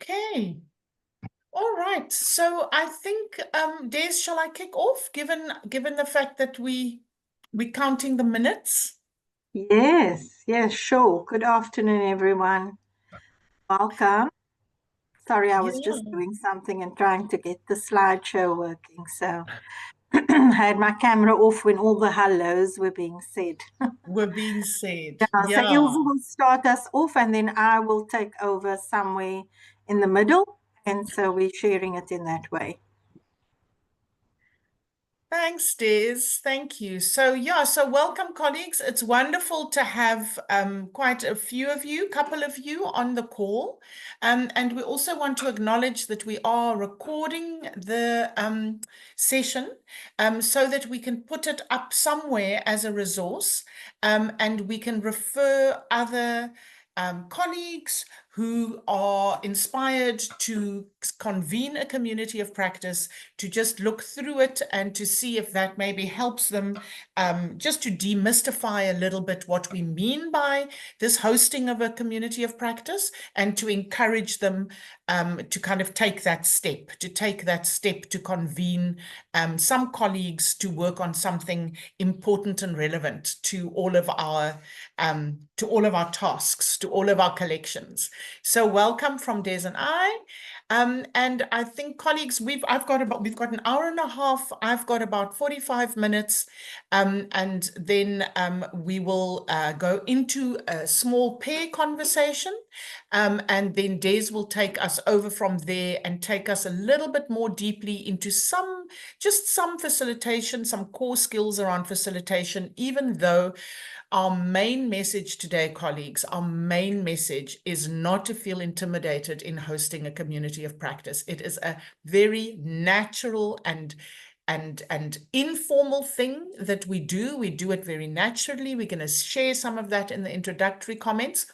Okay. All right. So I think, Des, shall I kick off, given the fact that we're counting the minutes? Yes, sure. Good afternoon, everyone. Welcome. Sorry, I was just Yeah, doing something and trying to get the slideshow working. So I had my camera off when all the hellos were being said. we're being said. So Ilse Yeah. will start us off and then I will take over somewhere in the middle. And so we're sharing it in that way. Thanks, Des. Thank you. So welcome, colleagues. It's wonderful to have quite a few of you, couple of you on the call. And we also want to acknowledge that we are recording the session so that we can put it up somewhere as a resource, and we can refer other colleagues who are inspired to convene a community of practice to just look through it and to see if that maybe helps them just to demystify a little bit what we mean by this hosting of a community of practice, and to encourage them to kind of take that step, to convene some colleagues to work on something important and relevant to all of our tasks, to all of our collections. So welcome from Des and I. And I think, colleagues, we've got an hour and a half. I've got about 45 minutes, and then we will go into a small pair conversation, and then Des will take us over from there and take us a little bit more deeply into some facilitation, some core skills around facilitation, even though our main message today, colleagues, our main message is not to feel intimidated in hosting a community of practice. It is a very natural and informal thing that we do. We do it very naturally. We're going to share some of that in the introductory comments.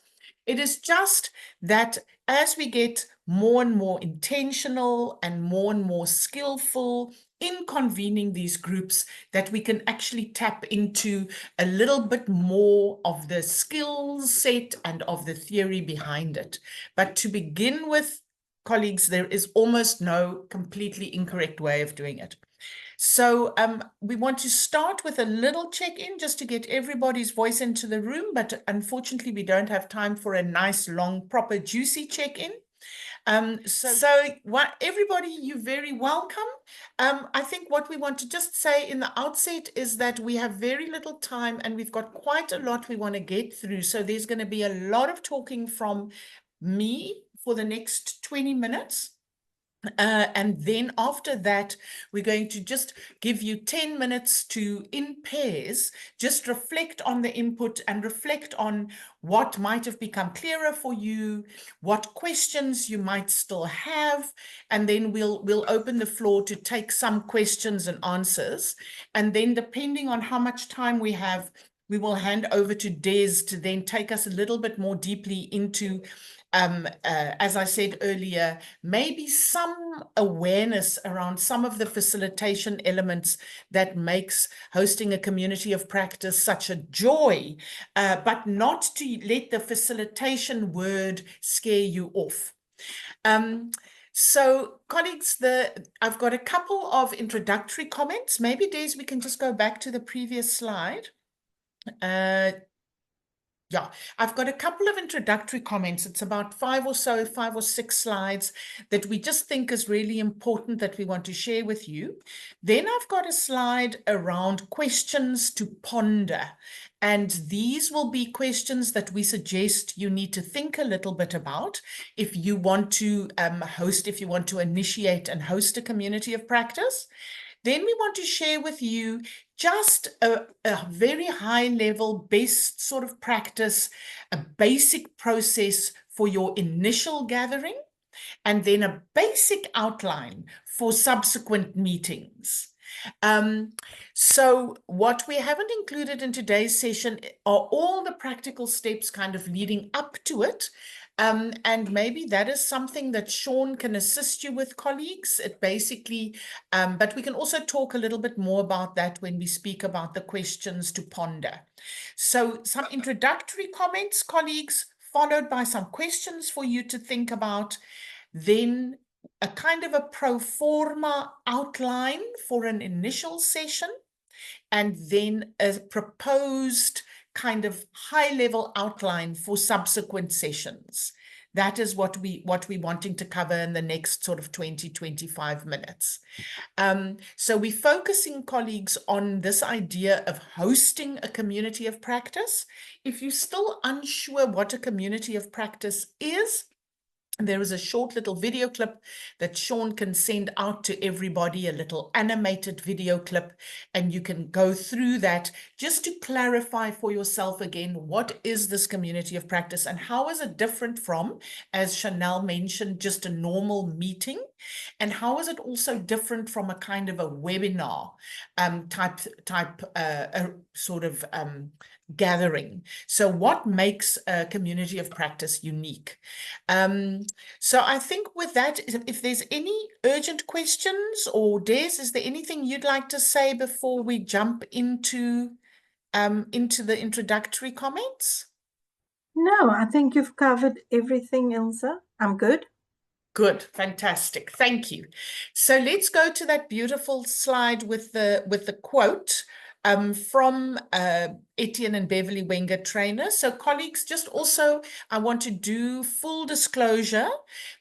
It is just that as we get more and more intentional and more skillful in convening these groups, that we can actually tap into a little bit more of the skill set and of the theory behind it. But to begin with, colleagues, there is almost no completely incorrect way of doing it. So we want to start with a little check-in just to get everybody's voice into the room, but unfortunately we don't have time for a nice, long, proper, juicy check-in. Everybody, you're very welcome. I think what we want to just say in the outset is that we have very little time and we've got quite a lot we want to get through. So there's going to be a lot of talking from me for the next 20 minutes. And then after that, we're going to just give you 10 minutes to, in pairs, just reflect on the input and reflect on what might have become clearer for you, what questions you might still have, and then we'll open the floor to take some questions and answers. And then depending on how much time we have, we will hand over to Des to then take us a little bit more deeply into as I said earlier, maybe some awareness around some of the facilitation elements that makes hosting a community of practice such a joy, but not to let the facilitation word scare you off. So, colleagues, I've got a couple of introductory comments. Maybe, Des, we can just go back to the previous slide. Yeah, I've got a couple of introductory comments. It's about 5 or 6 slides that we just think is really important that we want to share with you. Then I've got a slide around questions to ponder. And these will be questions that we suggest you need to think a little bit about if you want to if you want to initiate and host a community of practice. Then we want to share with you just a very high level, best sort of practice, a basic process for your initial gathering, and then a basic outline for subsequent meetings. So what we haven't included in today's session are all the practical steps kind of leading up to it. And maybe that is something that Sean can assist you with, colleagues. It basically, but we can also talk a little bit more about that when we speak about the questions to ponder. So some introductory comments, colleagues, followed by some questions for you to think about. then a kind of a pro forma outline for an initial session, and then a proposed kind of high-level outline for subsequent sessions. That is what we're wanting to cover in the next sort of 20, 25 minutes. So we're focusing, colleagues, on this idea of hosting a community of practice. If you're still unsure what a community of practice is, there is a short little video clip that Sean can send out to everybody, a little animated video clip, and you can go through that just to clarify for yourself again, what is this community of practice and how is it different from, as Chanel mentioned, just a normal meeting? And how is it also different from a kind of a webinar type sort of gathering? So what makes a community of practice unique? So I think with that, if there's any urgent questions, or Des, is there anything you'd like to say before we jump into the introductory comments? No, I think you've covered everything, Ilse. I'm good. Good, fantastic. Thank you. So let's go to that beautiful slide with the quote from Etienne and Beverly Wenger trainer. So colleagues, just also, I want to do full disclosure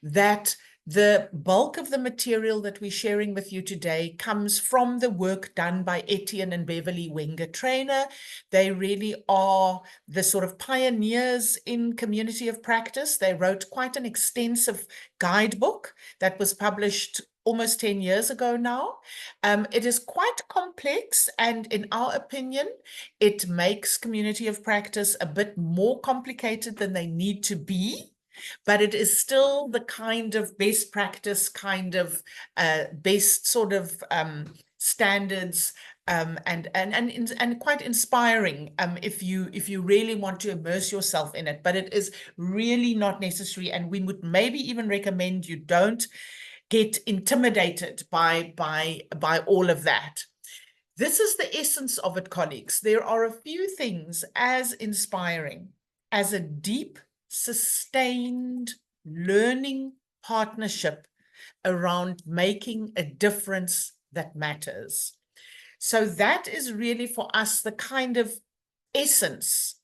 that the bulk of the material that we're sharing with you today comes from the work done by Etienne and Beverly Wenger trainer. They really are the sort of pioneers in community of practice. They wrote quite an extensive guidebook that was published almost 10 years ago now. It is quite complex, and in our opinion, it makes community of practice a bit more complicated than they need to be. But it is still the kind of best practice, kind of best sort of standards, and quite inspiring if you really want to immerse yourself in it. But it is really not necessary, and we would maybe even recommend you don't get intimidated by all of that. This is the essence of it, colleagues. There are a few things as inspiring as a deep, sustained learning partnership around making a difference that matters. So that is really for us the kind of essence,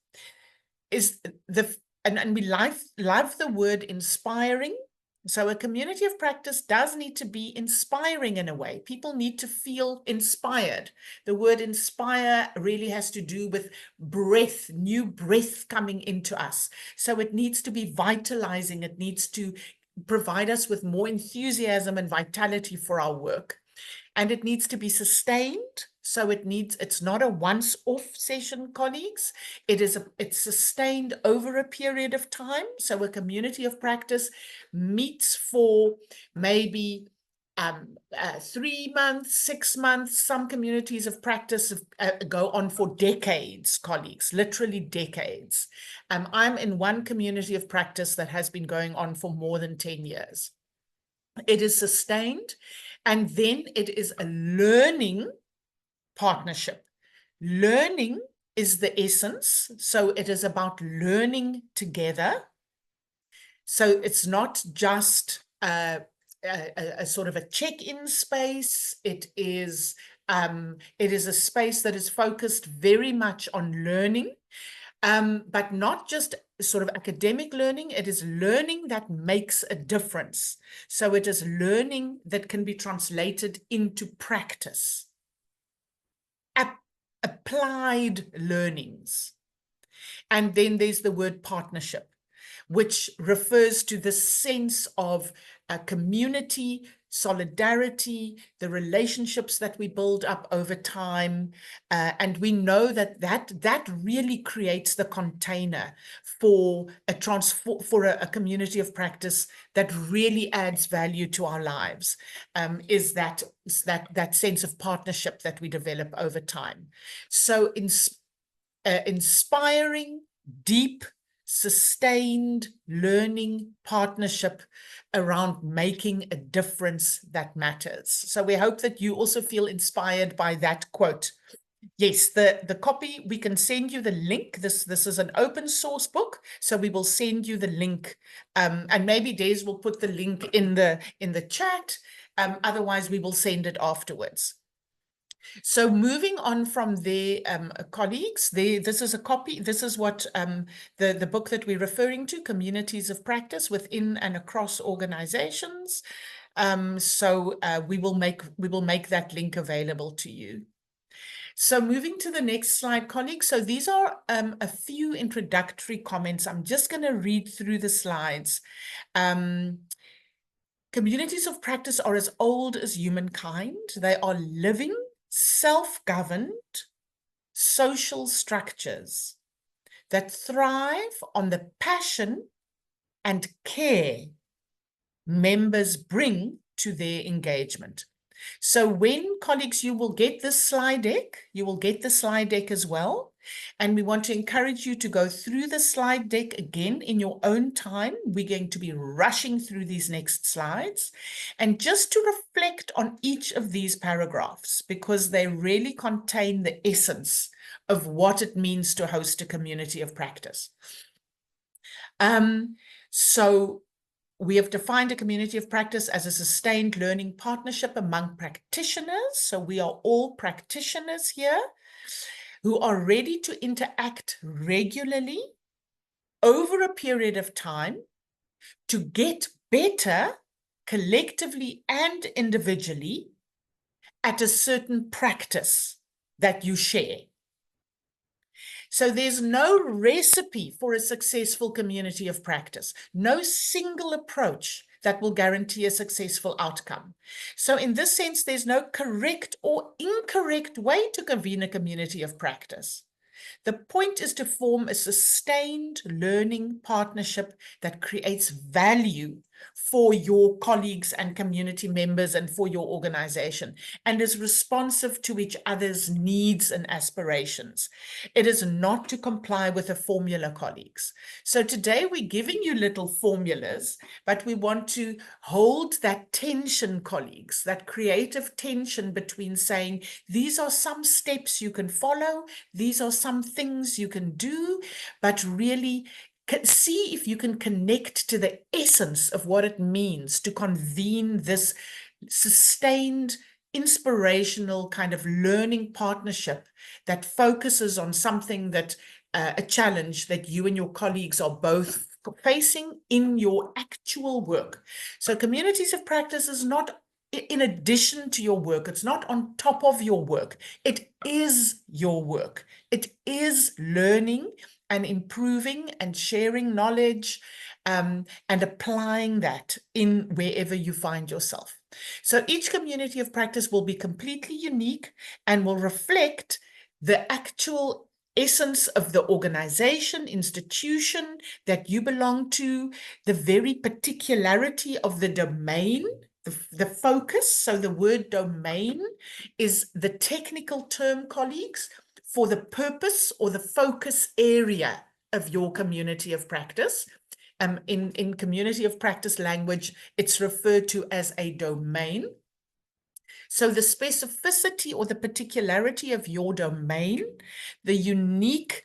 is and we love the word inspiring. So a community of practice does need to be inspiring in a way. People need to feel inspired. The word inspire really has to do with breath, new breath coming into us. So it needs to be vitalizing. It needs to provide us with more enthusiasm and vitality for our work. And it needs to be sustained. So it's not a once-off session, colleagues. It's sustained over a period of time. So a community of practice meets for maybe 3 months, 6 months. Some communities of practice go on for decades, colleagues, literally decades. I'm in one community of practice that has been going on for more than 10 years. It is sustained, and then it is a learning partnership. Learning is the essence, so it is about learning together. So it's not just a sort of a check-in space. It is a space that is focused very much on learning, but not just sort of academic learning. It is learning that makes a difference. So it is learning that can be translated into practice. Applied learnings. And then there's the word partnership, which refers to the sense of community, solidarity, the relationships that we build up over time. And we know that really creates the container for a community of practice that really adds value to our lives, is that sense of partnership that we develop over time. So inspiring, deep, sustained learning partnership around making a difference that matters. So we hope that you also feel inspired by that quote Yes, the copy, we can send you the link. This is an open source book, so we will send you the link. And maybe Des will put the link in the chat. Otherwise, we will send it afterwards. So moving on from there, colleagues, this is a copy. This is what the book that we're referring to, Communities of Practice Within and Across Organizations. So we will make that link available to you. So moving to the next slide, colleagues. So these are a few introductory comments. I'm just going to read through the slides. Communities of practice are as old as humankind. They are living, self-governed social structures that thrive on the passion and care members bring to their engagement. So when, colleagues, you will get this slide deck, you will get the slide deck as well. And we want to encourage you to go through the slide deck again in your own time. We're going to be rushing through these next slides. And just to reflect on each of these paragraphs, because they really contain the essence of what it means to host a community of practice. So we have defined a community of practice as a sustained learning partnership among practitioners. So we are all practitioners here who are ready to interact regularly over a period of time to get better collectively and individually at a certain practice that you share. So there's no recipe for a successful community of practice, no single approach that will guarantee a successful outcome. So in this sense, there's no correct or incorrect way to convene a community of practice. The point is to form a sustained learning partnership that creates value for your colleagues and community members and for your organization, and is responsive to each other's needs and aspirations. It is not to comply with a formula, colleagues. So today we're giving you little formulas, but we want to hold that tension, colleagues, that creative tension between saying, these are some steps you can follow, these are some things you can do, but really see if you can connect to the essence of what it means to convene this sustained, inspirational kind of learning partnership that focuses on something that a challenge that you and your colleagues are both facing in your actual work. So communities of practice is not in addition to your work. It's not on top of your work. It is your work. It is learning and improving and sharing knowledge and applying that in wherever you find yourself. So each community of practice will be completely unique and will reflect the actual essence of the organization, institution that you belong to, the very particularity of the domain, the focus. So the word domain is the technical term, colleagues, for the purpose or the focus area of your community of practice. In community of practice language, it's referred to as a domain. So the specificity or the particularity of your domain, the unique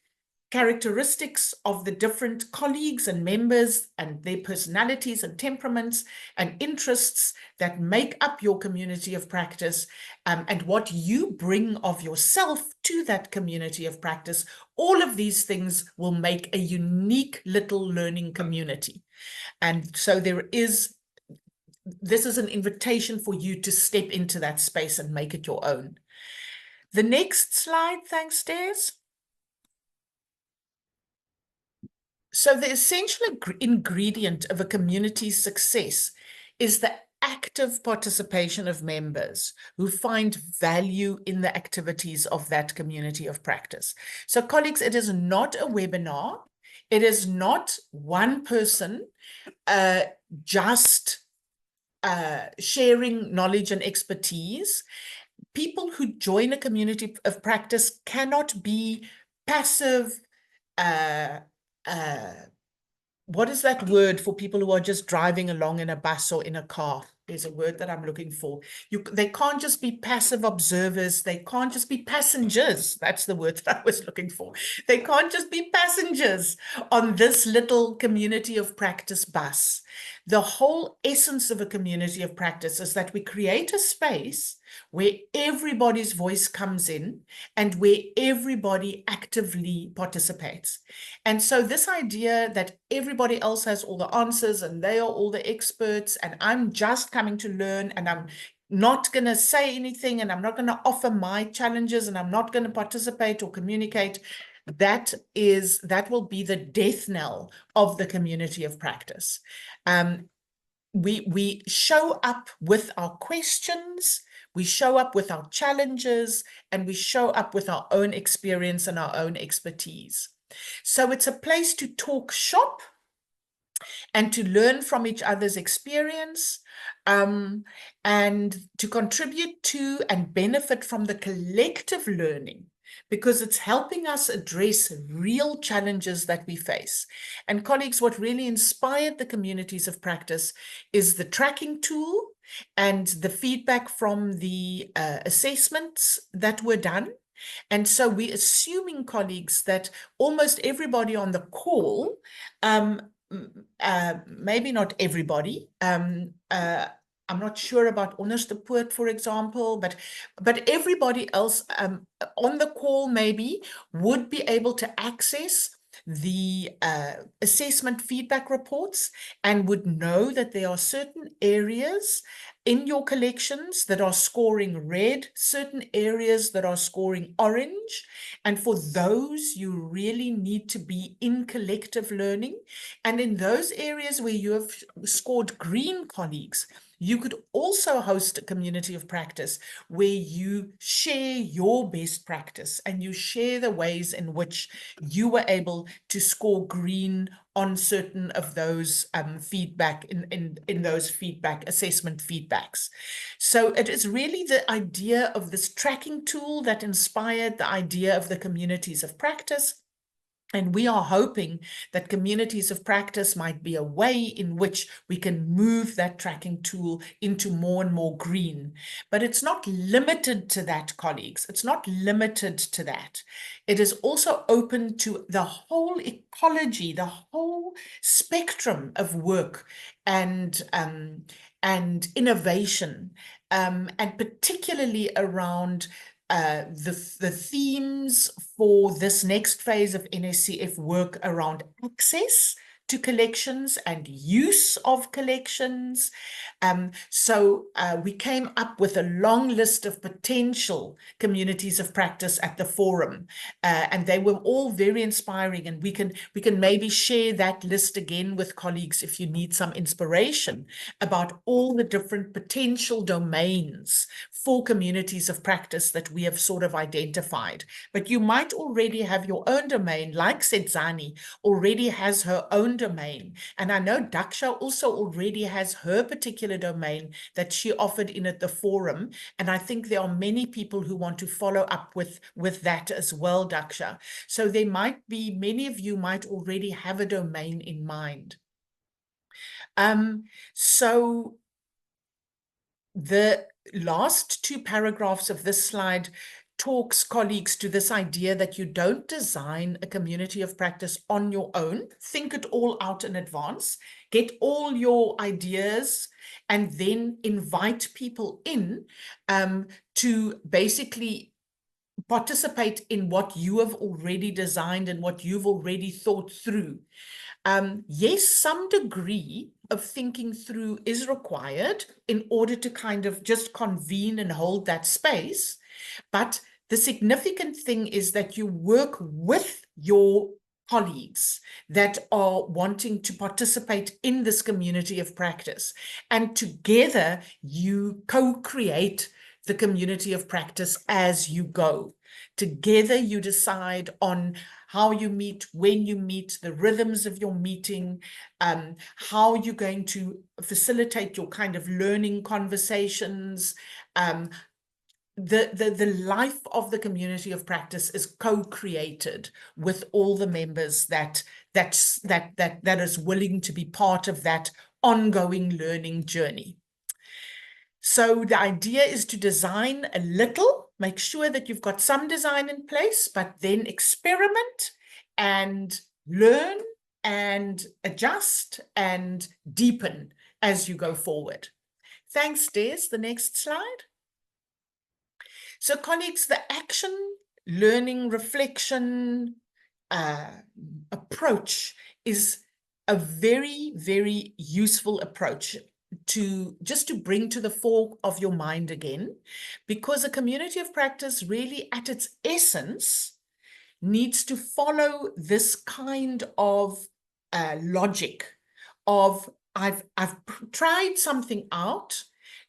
characteristics of the different colleagues and members and their personalities and temperaments and interests that make up your community of practice, and what you bring of yourself to that community of practice, all of these things will make a unique little learning community. And so this is an invitation for you to step into that space and make it your own. The next slide, thanks, Des. So the essential ingredient of a community's success is the active participation of members who find value in the activities of that community of practice. So colleagues, it is not a webinar. It is not one person just sharing knowledge and expertise. People who join a community of practice cannot be passive, what is that word for people who are just driving along in a bus or in a car? There's a word that I'm looking for. They can't just be passive observers. They can't just be passengers. That's the word that I was looking for. They can't just be passengers on this little community of practice bus. The whole essence of a community of practice is that we create a space where everybody's voice comes in and where everybody actively participates. And so this idea that everybody else has all the answers and they are all the experts and I'm just coming to learn and I'm not going to say anything and I'm not going to offer my challenges and I'm not going to participate or communicate, that will be the death knell of the community of practice. We show up with our questions, we show up with our challenges, and we show up with our own experience and our own expertise. So it's a place to talk shop and to learn from each other's experience, and to contribute to and benefit from the collective learning, because it's helping us address real challenges that we face. And colleagues, what really inspired the communities of practice is the tracking tool and the feedback from the assessments that were done. And so we're assuming, colleagues, that almost everybody on the call, maybe not everybody, I'm not sure about Onderste Poort, for example, but everybody else on the call maybe would be able to access the assessment feedback reports and would know that there are certain areas in your collections that are scoring red, certain areas that are scoring orange. And for those, you really need to be in collective learning. And in those areas where you have scored green, colleagues, you could also host a community of practice where you share your best practice and you share the ways in which you were able to score green on certain of those feedback in those feedback assessment feedbacks. So it is really the idea of this tracking tool that inspired the idea of the communities of practice. And we are hoping that communities of practice might be a way in which we can move that tracking tool into more and more green. But it's not limited to that, colleagues. It's not limited to that. It is also open to the whole ecology, the whole spectrum of work and innovation, and particularly around the themes for this next phase of NSCF work around access to collections and use of collections. So we came up with a long list of potential communities of practice at the forum, and they were all very inspiring. And we can maybe share that list again with colleagues if you need some inspiration about all the different potential domains for communities of practice that we have sort of identified. But you might already have your own domain, like Sedzani already has her own domain. And I know Daksha also already has her particular domain that she offered in at the forum. And I think there are many people who want to follow up with that as well, Daksha. So there might be, many of you might already have a domain in mind. So the last two paragraphs of this slide talks, colleagues, to this idea that you don't design a community of practice on your own. Think it all out in advance, get all your ideas, and then invite people in to basically participate in what you have already designed and what you've already thought through. Yes, some degree of thinking through is required in order to kind of just convene and hold that space. But the significant thing is that you work with your colleagues that are wanting to participate in this community of practice. And together you co-create the community of practice as you go. Together you decide on how you meet, when you meet, the rhythms of your meeting, how you're going to facilitate your kind of learning conversations. The life of the community of practice is co-created with all the members that is willing to be part of that ongoing learning journey. So the idea is to design a little, make sure that you've got some design in place, but then experiment and learn and adjust and deepen as you go forward. Thanks, Des. The next slide. So colleagues, the action, learning, reflection approach is a very, very useful approach to bring to the fore of your mind again, because a community of practice really at its essence needs to follow this kind of logic of I've tried something out.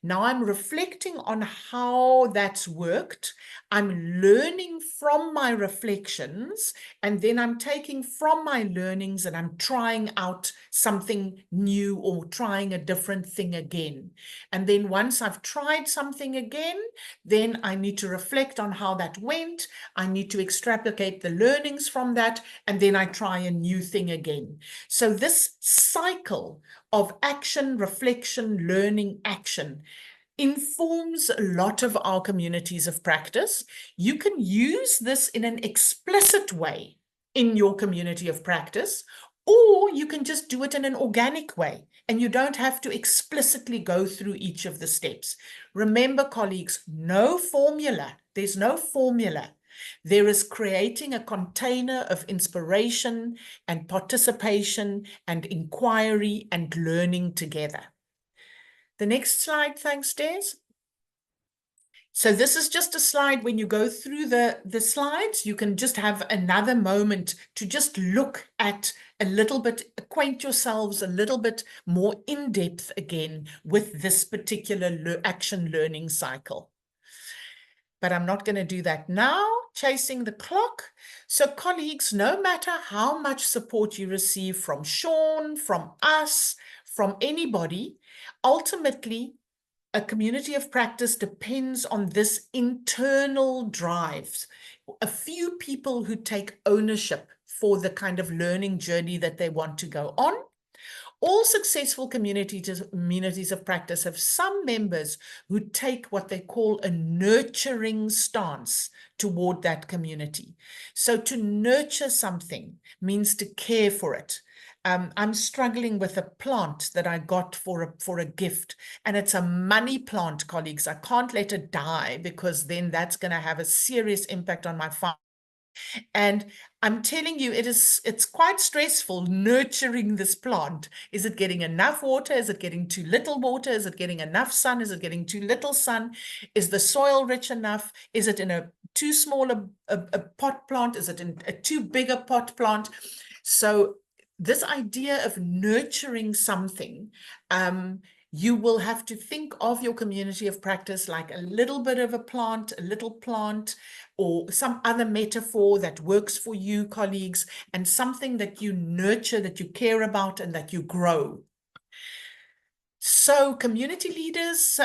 Now I'm reflecting on how that's worked. I'm learning from my reflections, and then I'm taking from my learnings and I'm trying out something new or trying a different thing again. And then once I've tried something again, then I need to reflect on how that went. I need to extrapolate the learnings from that, and then I try a new thing again. So this cycle of action, reflection, learning, action informs a lot of our communities of practice. You can use this in an explicit way in your community of practice, or you can just do it in an organic way, and you don't have to explicitly go through each of the steps. Remember, colleagues, no formula. There's no formula. There is creating a container of inspiration and participation and inquiry and learning together. The next slide, thanks, Des. So this is just a slide. When you go through the slides, you can just have another moment to just look at a little bit, acquaint yourselves a little bit more in depth again with this particular action learning cycle. But I'm not going to do that now, chasing the clock. So colleagues, no matter how much support you receive from Sean, from us, from anybody, ultimately, a community of practice depends on this internal drive. A few people who take ownership for the kind of learning journey that they want to go on. All successful communities of practice have some members who take what they call a nurturing stance toward that community. So to nurture something means to care for it. I'm struggling with a plant that I got for a gift, and it's a money plant, colleagues. I can't let it die, because then that's going to have a serious impact on my farm. And I'm telling you, it's quite stressful nurturing this plant. Is it getting enough water? Is it getting too little water? Is it getting enough sun? Is it getting too little sun? Is the soil rich enough? Is it in a too small a pot plant? Is it in a too big a pot plant? So this idea of nurturing something, you will have to think of your community of practice like a little bit of a little plant, or some other metaphor that works for you, colleagues, and something that you nurture, that you care about, and that you grow. So community leaders,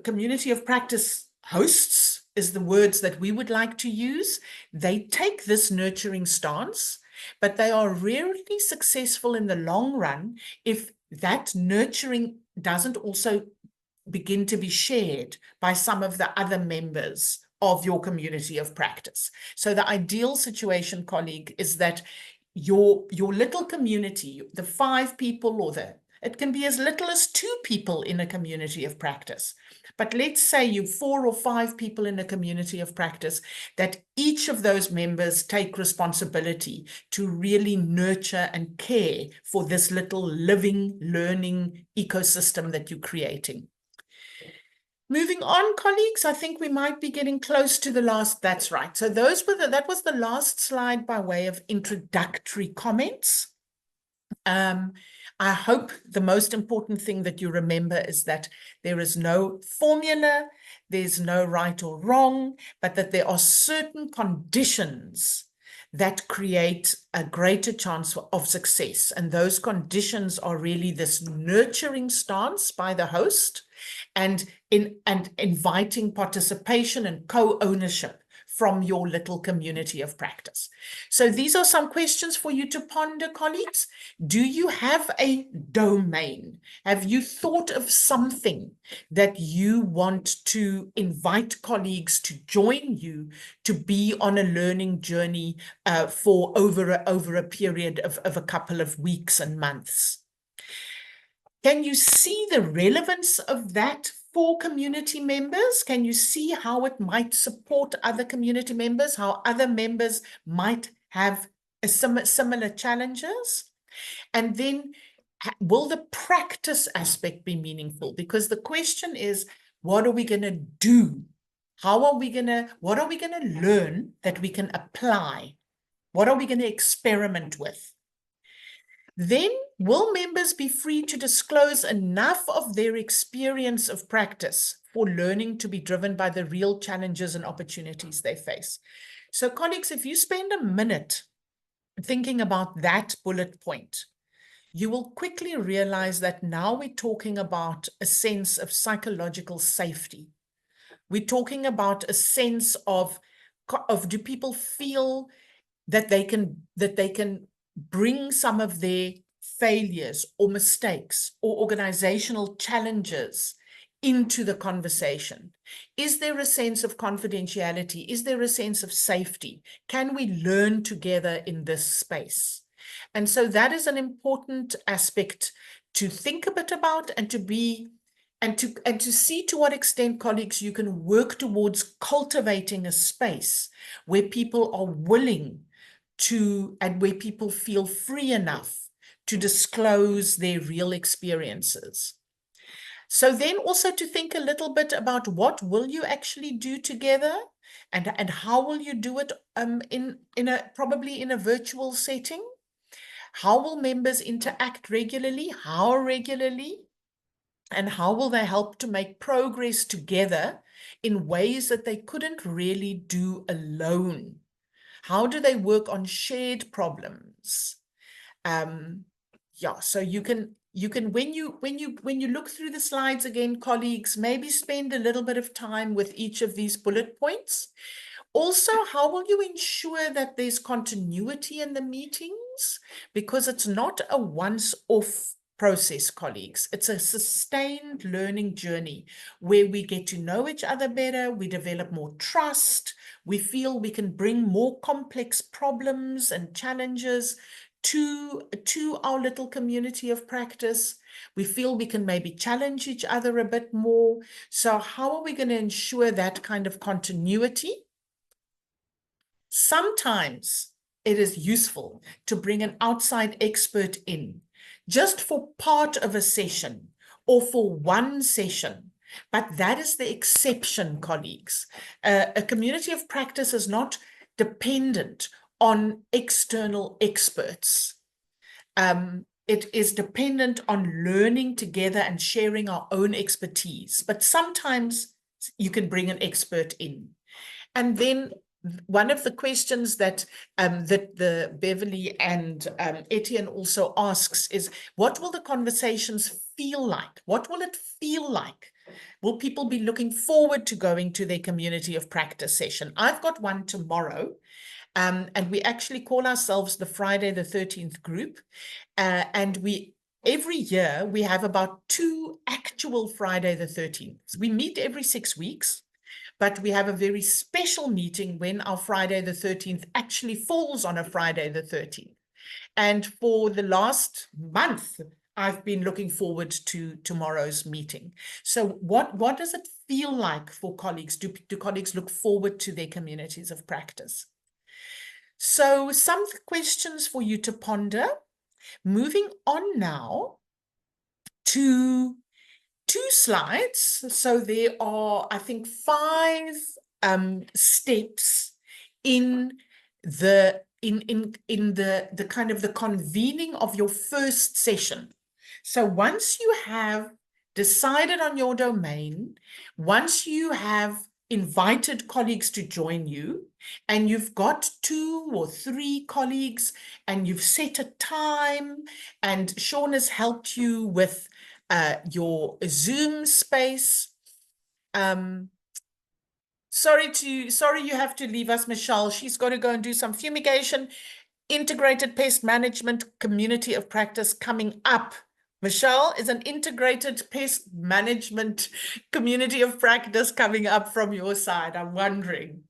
community of practice hosts is the words that we would like to use. They take this nurturing stance, but they are rarely successful in the long run if that nurturing doesn't also begin to be shared by some of the other members of your community of practice. So the ideal situation, colleague, is that your little community, the 5 people, or it can be as little as 2 people in a community of practice. But let's say you 4 or 5 people in a community of practice, that each of those members take responsibility to really nurture and care for this little living, learning ecosystem that you're creating. Moving on, colleagues, I think we might be getting close to the last. That's right. So that was the last slide by way of introductory comments. I hope the most important thing that you remember is that there is no formula, there's no right or wrong, but that there are certain conditions that create a greater chance of success. And those conditions are really this nurturing stance by the host, and inviting participation and co-ownership from your little community of practice. So these are some questions for you to ponder, colleagues. Do you have a domain? Have you thought of something that you want to invite colleagues to join you to be on a learning journey for over a period of a couple of weeks and months? Can you see the relevance of that for community members? Can you see how it might support other community members, how other members might have similar challenges? And then will the practice aspect be meaningful? Because the question is, what are we going to do? What are we going to learn that we can apply? What are we going to experiment with? Then will members be free to disclose enough of their experience of practice for learning to be driven by the real challenges and opportunities they face? So colleagues, if you spend a minute thinking about that bullet point, you will quickly realize that now we're talking about a sense of psychological safety. We're talking about a sense of do people feel that they can bring some of their failures or mistakes or organizational challenges into the conversation? Is there a sense of confidentiality? Is there a sense of safety? Can we learn together in this space? And so that is an important aspect to think a bit about and to be and to see to what extent, colleagues, you can work towards cultivating a space where people are willing to, and where people feel free enough to disclose their real experiences. So then also to think a little bit about what will you actually do together, and how will you do it probably in a virtual setting? How will members interact regularly? How regularly? And how will they help to make progress together in ways that they couldn't really do alone? How do they work on shared problems? Yeah, so you can when you look through the slides again, colleagues, maybe spend a little bit of time with each of these bullet points. Also, how will you ensure that there's continuity in the meetings? Because it's not a once-off process, colleagues. It's a sustained learning journey where we get to know each other better, we develop more trust, we feel we can bring more complex problems and challenges to our little community of practice. We feel we can maybe challenge each other a bit more. So how are we going to ensure that kind of continuity? Sometimes it is useful to bring an outside expert in just for part of a session or for one session. But that is the exception, colleagues. A community of practice is not dependent on external experts. It is dependent on learning together and sharing our own expertise. But sometimes you can bring an expert in. And then one of the questions that the Beverly and Etienne also asks is, what will the conversations feel like? What will it feel like? Will people be looking forward to going to their community of practice session? I've got one tomorrow, and we actually call ourselves the Friday the 13th group. And every year we have about 2 actual Friday the 13th. We meet every 6 weeks. But we have a very special meeting when our Friday the 13th actually falls on a Friday the 13th. And for the last month, I've been looking forward to tomorrow's meeting. So what does it feel like for colleagues? Do colleagues look forward to their communities of practice? So some questions for you to ponder. Moving on now to 2 slides. So there are, I think, 5 steps in the kind of the convening of your first session. So once you have decided on your domain, once you have invited colleagues to join you, and you've got 2 or 3 colleagues, and you've set a time, and Sean has helped you with your Zoom space. Sorry you have to leave us, Michelle. She's got to go and do some fumigation. Integrated pest management community of practice coming up. Michelle, is an integrated pest management community of practice coming up from your side? I'm wondering.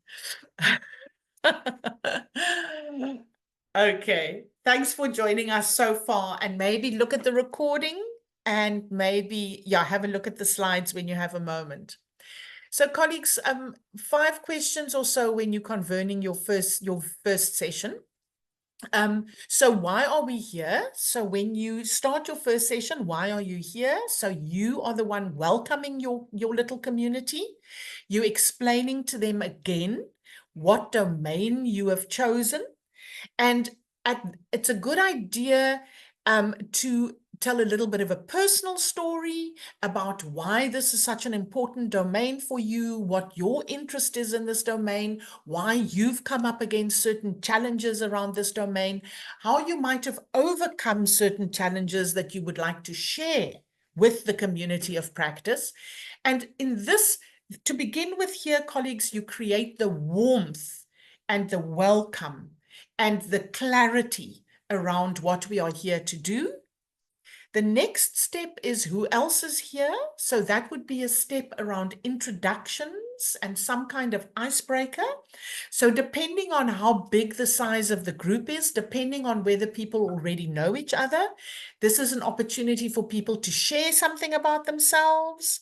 Okay, thanks for joining us so far, and maybe look at the recording and maybe, yeah, have a look at the slides when you have a moment. So colleagues, 5 questions or so when you're convening your first session. So why are we here? So when you start your first session, why are you here? So you are the one welcoming your little community. You're explaining to them again what domain you have chosen. And it's a good idea to tell a little bit of a personal story about why this is such an important domain for you, what your interest is in this domain, why you've come up against certain challenges around this domain, how you might have overcome certain challenges that you would like to share with the community of practice. And in this, to begin with here, colleagues, you create the warmth and the welcome and the clarity around what we are here to do. The next step is who else is here. So that would be a step around introductions and some kind of icebreaker. So depending on how big the size of the group is, depending on whether people already know each other, this is an opportunity for people to share something about themselves.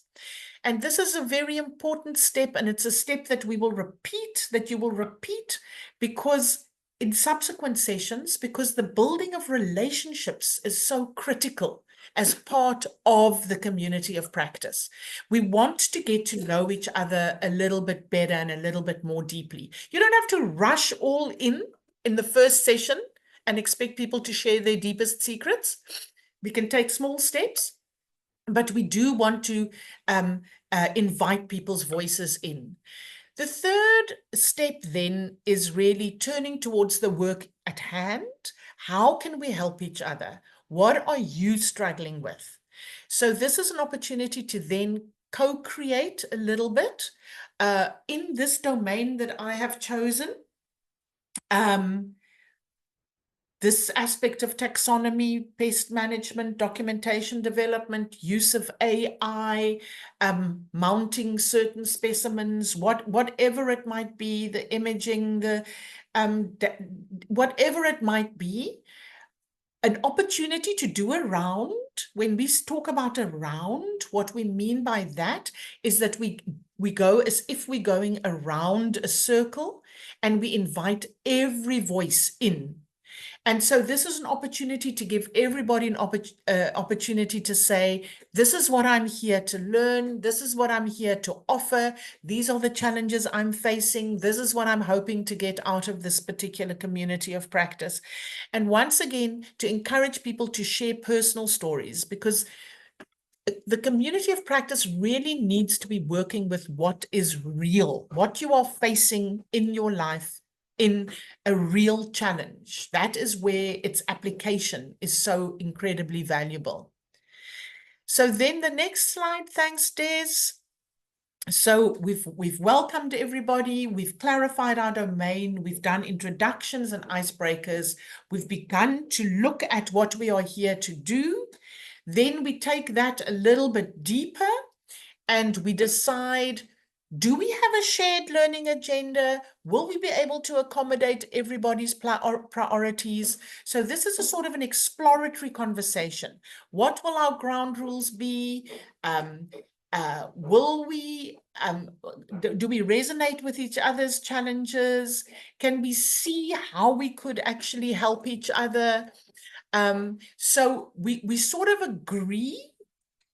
And this is a very important step, and it's a step that we will repeat, that you will repeat, because in subsequent sessions, because the building of relationships is so critical as part of the community of practice. We want to get to know each other a little bit better and a little bit more deeply. You don't have to rush all in the first session and expect people to share their deepest secrets. We can take small steps, but we do want to invite people's voices in. The third step then is really turning towards the work at hand. How can we help each other? What are you struggling with? So this is an opportunity to then co-create a little bit in this domain that I have chosen. This aspect of taxonomy, pest management, documentation development, use of AI, mounting certain specimens, whatever it might be, the imaging, whatever it might be, an opportunity to do a round. When we talk about a round, what we mean by that is that we go as if we're going around a circle and we invite every voice in. And so this is an opportunity to give everybody an opportunity to say, this is what I'm here to learn. This is what I'm here to offer. These are the challenges I'm facing. This is what I'm hoping to get out of this particular community of practice. And once again, to encourage people to share personal stories, because the community of practice really needs to be working with what is real, what you are facing in your life, in a real challenge. That is where its application is so incredibly valuable. So then the next slide, thanks, Des. So we've welcomed everybody, we've clarified our domain, we've done introductions and icebreakers, we've begun to look at what we are here to do. Then we take that a little bit deeper and we decide, do we have a shared learning agenda? Will we be able to accommodate everybody's priorities? So this is a sort of an exploratory conversation. What will our ground rules be? Will we, do we resonate with each other's challenges? Can we see how we could actually help each other? So we sort of agree.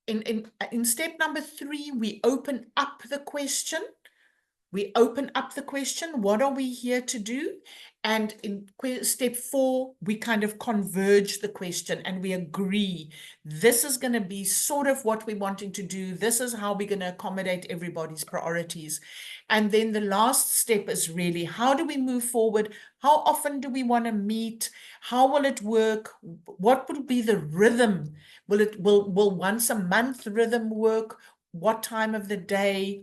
In step number 3, we open up the question. We open up the question, what are we here to do? And in step 4, we kind of converge the question and we agree, this is going to be sort of what we're wanting to do. This is how we're going to accommodate everybody's priorities. And then the last step is really, how do we move forward? How often do we want to meet? How will it work? What will be the rhythm? Will once a month rhythm work? What time of the day?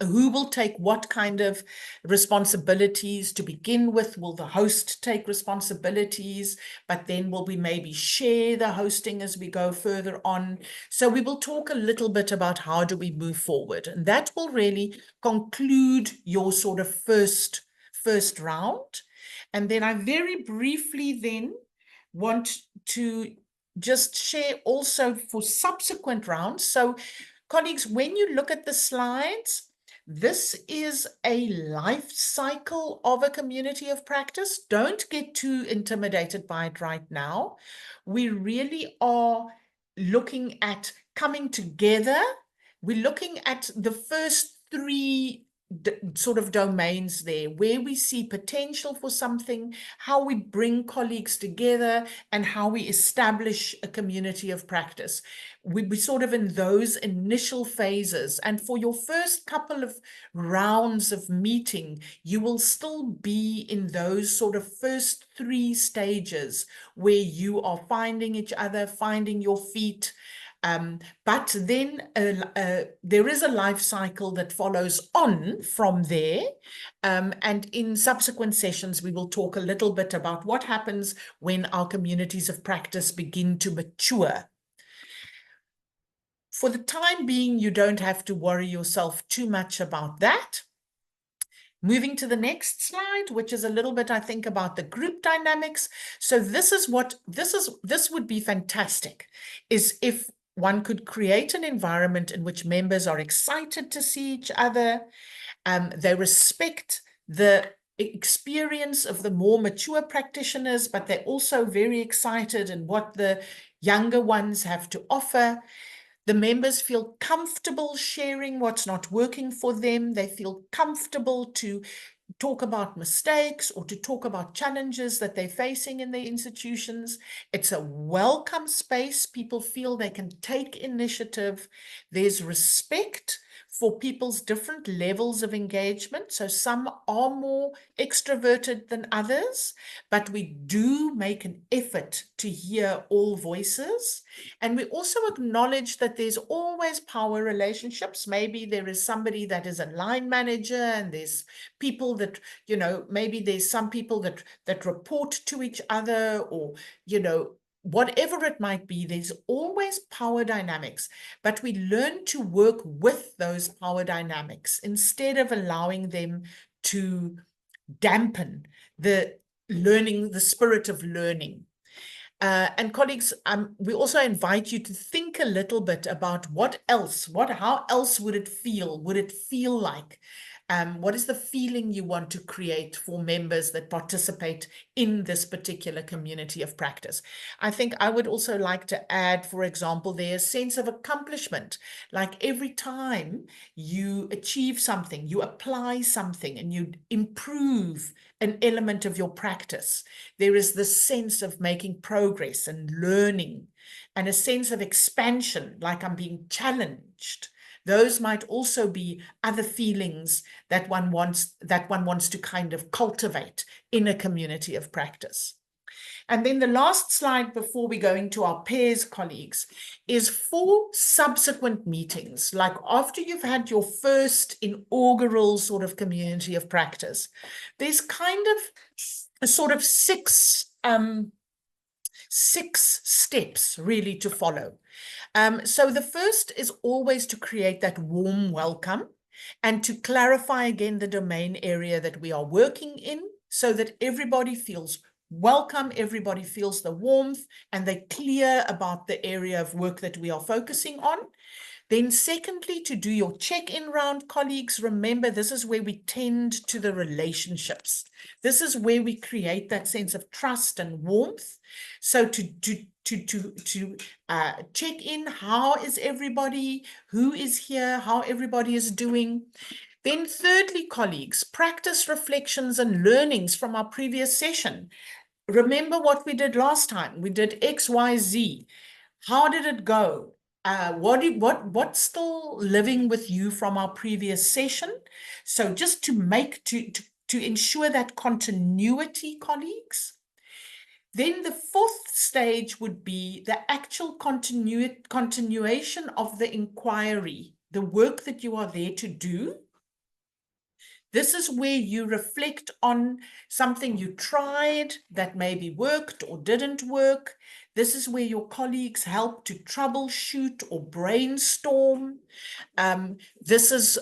Who will take what kind of responsibilities to begin with? Will the host take responsibilities, but then will we maybe share the hosting as we go further on? So we will talk a little bit about how do we move forward, and that will really conclude your sort of first round. And then I very briefly then want to just share also for subsequent rounds. So colleagues, when you look at the slides, this is a life cycle of a community of practice. Don't get too intimidated by it right now. We really are looking at coming together. We're looking at the first three sort of domains there, where we see potential for something, how we bring colleagues together, and how we establish a community of practice. We're sort of in those initial phases. And for your first couple of rounds of meeting, you will still be in those sort of first three stages where you are finding each other, finding your feet. But then there is a life cycle that follows on from there. And in subsequent sessions, we will talk a little bit about what happens when our communities of practice begin to mature. For the time being, you don't have to worry yourself too much about that. Moving to the next slide, which is a little bit, I think, about the group dynamics. So this would be fantastic, is if one could create an environment in which members are excited to see each other. They respect the experience of the more mature practitioners, but they're also very excited in what the younger ones have to offer. The members feel comfortable sharing what's not working for them. They feel comfortable to talk about mistakes or to talk about challenges that they're facing in their institutions. It's a welcome space. People feel they can take initiative. There's respect for people's different levels of engagement. So some are more extroverted than others, but we do make an effort to hear all voices. And we also acknowledge that there's always power relationships. Maybe there is somebody that is a line manager, and there's people that, maybe there's some people that report to each other, or, whatever it might be, there's always power dynamics, but we learn to work with those power dynamics instead of allowing them to dampen the spirit of learning. And colleagues, we also invite you to think a little bit about how else would it feel? Would it feel like? What is the feeling you want to create for members that participate in this particular community of practice? I think I would also like to add, for example, their sense of accomplishment. Like every time you achieve something, you apply something, and you improve an element of your practice, there is this sense of making progress and learning, and a sense of expansion, like I'm being challenged. Those might also be other feelings that one wants to kind of cultivate in a community of practice. And then the last slide before we go into our pairs, colleagues, is for subsequent meetings. Like after you've had your first inaugural sort of community of practice, there's kind of a sort of six steps really to follow. So the first is always to create that warm welcome and to clarify again the domain area that we are working in, so that everybody feels welcome, everybody feels the warmth, and they're clear about the area of work that we are focusing on. Then secondly, to do your check-in round, colleagues, remember this is where we tend to the relationships. This is where we create that sense of trust and warmth. So to check in, how is everybody, who is here, how everybody is doing. Then thirdly, colleagues, practice reflections and learnings from our previous session. Remember what we did last time. We did X, Y, Z. How did it go? What's still living with you from our previous session? So just to ensure that continuity, colleagues. Then the fourth stage would be the actual continuation of the inquiry, the work that you are there to do. This is where you reflect on something you tried that maybe worked or didn't work. This is where your colleagues help to troubleshoot or brainstorm. This is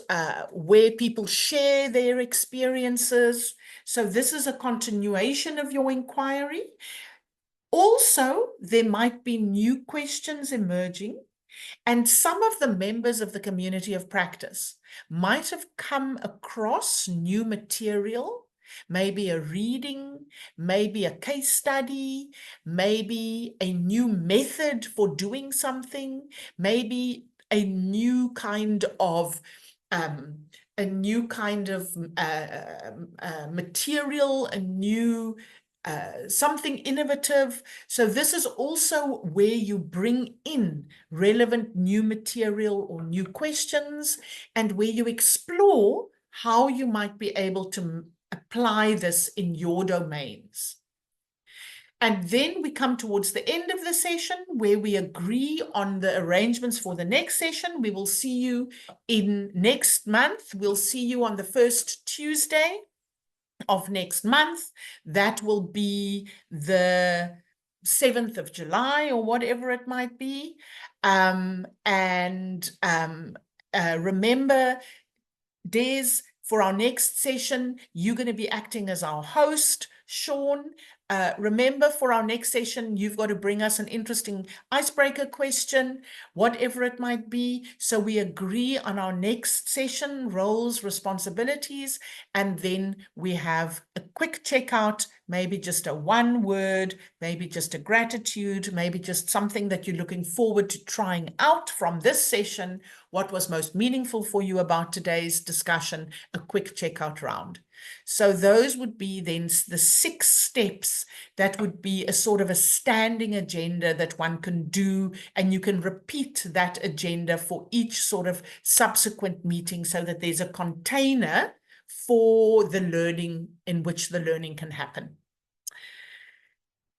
where people share their experiences. So this is a continuation of your inquiry. Also, there might be new questions emerging, and some of the members of the community of practice might have come across new material, maybe a reading, maybe a case study, maybe a new method for doing something, maybe a new kind of um, material, a new something innovative. So this is also where you bring in relevant new material or new questions, and where you explore how you might be able to apply this in your domains. And then we come towards the end of the session where we agree on the arrangements for the next session. We will see you in next month. We'll see you on the first Tuesday of next month. That will be the 7th of July or whatever it might be. Remember, Des, for our next session, you're going to be acting as our host, Sean. Remember, for our next session, you've got to bring us an interesting icebreaker question, whatever it might be. So we agree on our next session, roles, responsibilities, and then we have a quick checkout, maybe just a one word, maybe just a gratitude, maybe just something that you're looking forward to trying out from this session. What was most meaningful for you about today's discussion? A quick checkout round. So those would be then the 6 steps that would be a sort of a standing agenda that one can do, and you can repeat that agenda for each sort of subsequent meeting so that there's a container for the learning in which the learning can happen.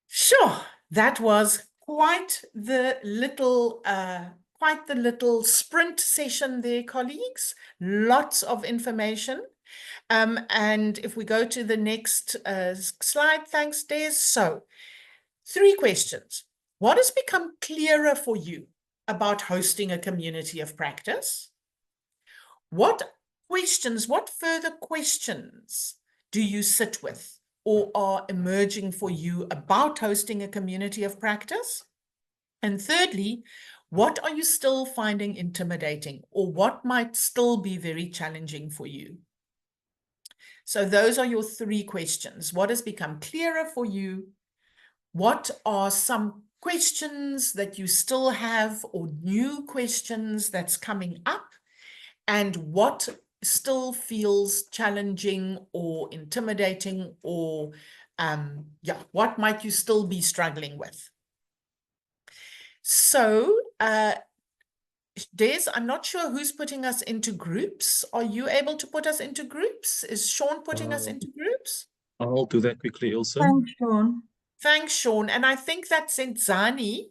Sure, that was quite the little sprint session there, colleagues. Lots of information. And if we go to the next slide, thanks, Des. So, 3 questions. What has become clearer for you about hosting a community of practice? What further questions do you sit with or are emerging for you about hosting a community of practice? And thirdly, what are you still finding intimidating, or what might still be very challenging for you? So those are your 3 questions. What has become clearer for you? What are some questions that you still have, or new questions that's coming up? And what still feels challenging or intimidating, or what might you still be struggling with? So, Des, I'm not sure who's putting us into groups. Are you able to put us into groups? Is Sean putting us into groups? I'll do that quickly, Ilse. Thanks, Sean. Thanks, Sean. And I think that Zentzani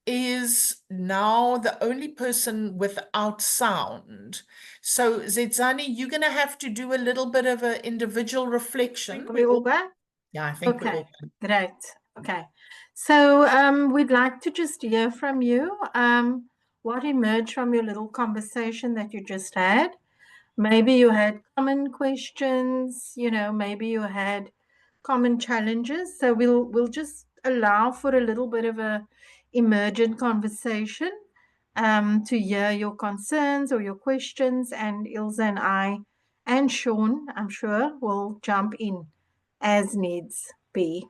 is now the only person without sound. So, Zentzani, you're going to have to do a little bit of an individual reflection. We all back? Yeah, I think we're all Okay, great. Okay. So we'd like to just hear from you. What emerged from your little conversation that you just had? Maybe you had common questions, maybe you had common challenges. So we'll just allow for a little bit of a emergent conversation to hear your concerns or your questions, and Ilse and I and Sean, I'm sure, will jump in as needs be.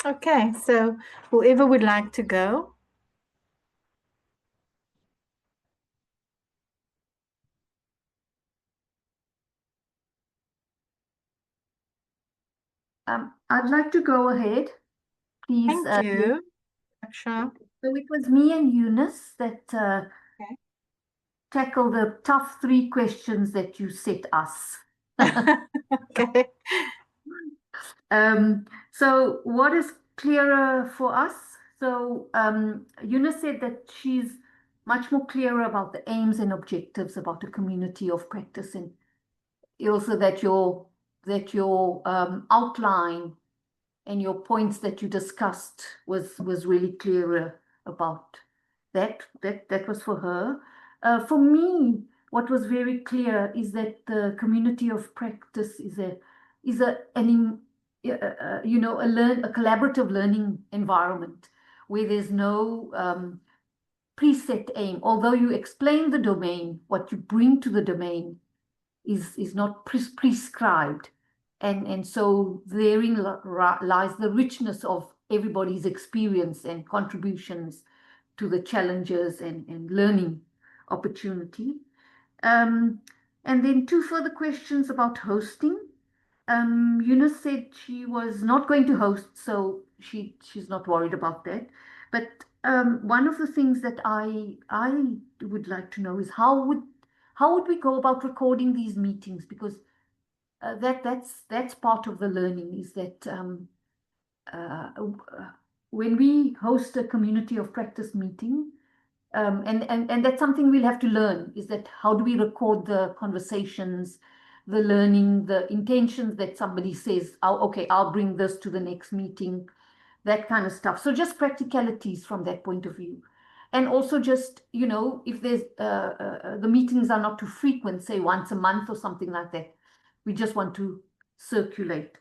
Okay, so whoever would like to go. I'd like to go ahead, please. Thank you. Sure. So it was me and Eunice that tackled the tough 3 questions that you set us. Okay. So what is clearer for us? So Eunice said that she's much more clearer about the aims and objectives about a community of practice, and also that your outline and your points that you discussed was really clearer about that. That was for her. For me, what was very clear is that the community of practice is a collaborative learning environment where there's no preset aim. Although you explain the domain, what you bring to the domain is not prescribed. And so therein lies the richness of everybody's experience and contributions to the challenges and learning opportunity. And then 2 further questions about hosting. Eunice said she was not going to host, so she's not worried about that. But one of the things that I would like to know is how would we go about recording these meetings? Because that's part of the learning, is that when we host a community of practice meeting, and that's something we'll have to learn, is that how do we record the conversations, the learning, the intentions that somebody says, oh, okay, I'll bring this to the next meeting, that kind of stuff. So just practicalities from that point of view. And also just, if there's the meetings are not too frequent, say once a month or something like that, we just want to circulate.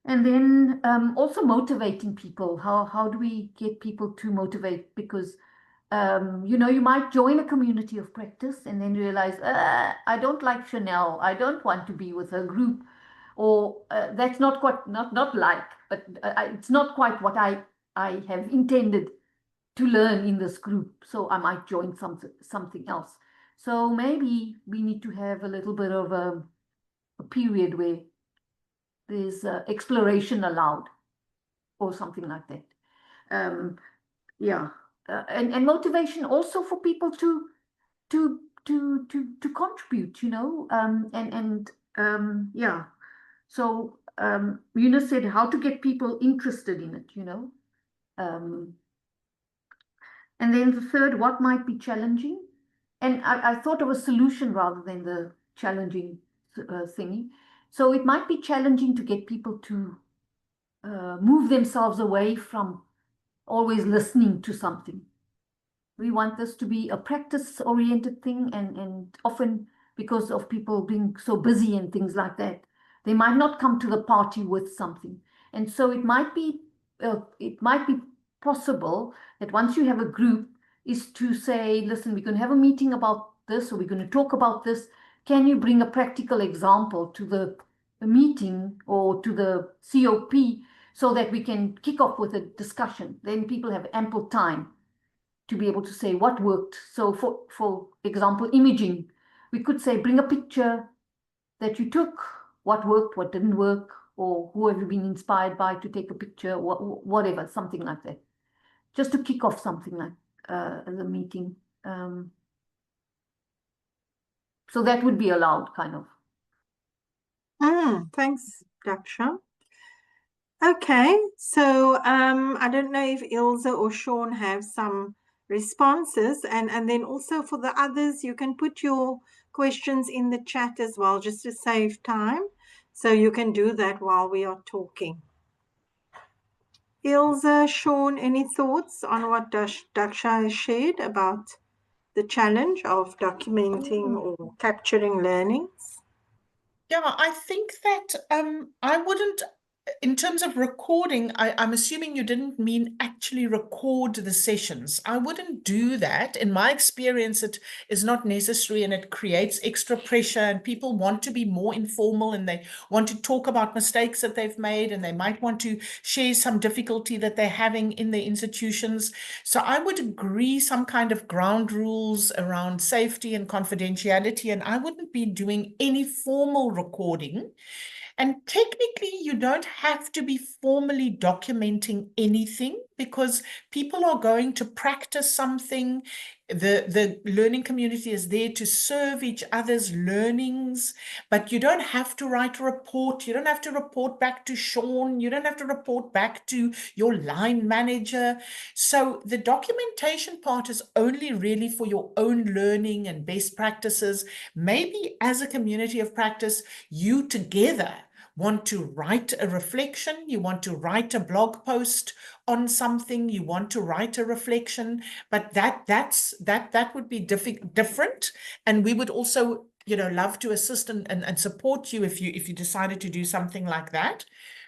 And then also motivating people. How do we get people to motivate? Because you might join a community of practice and then realize, I don't like Chanel. I don't want to be with her group, or that's not quite not like, but it's not quite what I have intended to learn in this group. So I might join something else. So maybe we need to have a little bit of a period where there's exploration allowed, or something like that. Yeah. And motivation also for people to contribute, yeah. So Eunice said how to get people interested in it, and then the third, what might be challenging, and I thought of a solution rather than the challenging thingy. So it might be challenging to get people to move themselves away from always listening to something. We want this to be a practice-oriented thing, and often because of people being so busy and things like that, they might not come to the party with something. And so it might be possible that once you have a group, is to say, listen, we're going to have a meeting about this, or we're going to talk about this. Can you bring a practical example to the meeting or to the COP, so that we can kick off with a discussion? Then people have ample time to be able to say what worked. So for example, imaging, we could say, bring a picture that you took, what worked, what didn't work, or who have you been inspired by to take a picture, whatever, something like that. Just to kick off something like the meeting. So that would be allowed, kind of. Thanks, Daksha. Okay, so I don't know if Ilse or Sean have some responses, and then also for the others, you can put your questions in the chat as well, just to save time. So you can do that while we are talking. Ilse, Sean, any thoughts on what Daksha has shared about the challenge of documenting or capturing learnings? Yeah, I think that I wouldn't, in terms of recording, I'm assuming you didn't mean actually record the sessions. I wouldn't do that. In my experience, it is not necessary, and it creates extra pressure, and people want to be more informal, and they want to talk about mistakes that they've made, and they might want to share some difficulty that they're having in their institutions. So I would agree, some kind of ground rules around safety and confidentiality, and I wouldn't be doing any formal recording. And technically, you don't have to be formally documenting anything, because people are going to practice something. The learning community is there to serve each other's learnings, but you don't have to write a report. You don't have to report back to Sean. You don't have to report back to your line manager. So the documentation part is only really for your own learning and best practices. Maybe as a community of practice, you together want to write a reflection, you want to write a blog post on something, you want to write a reflection, but that would be different. And we would also, love to assist and support you if you decided to do something like that.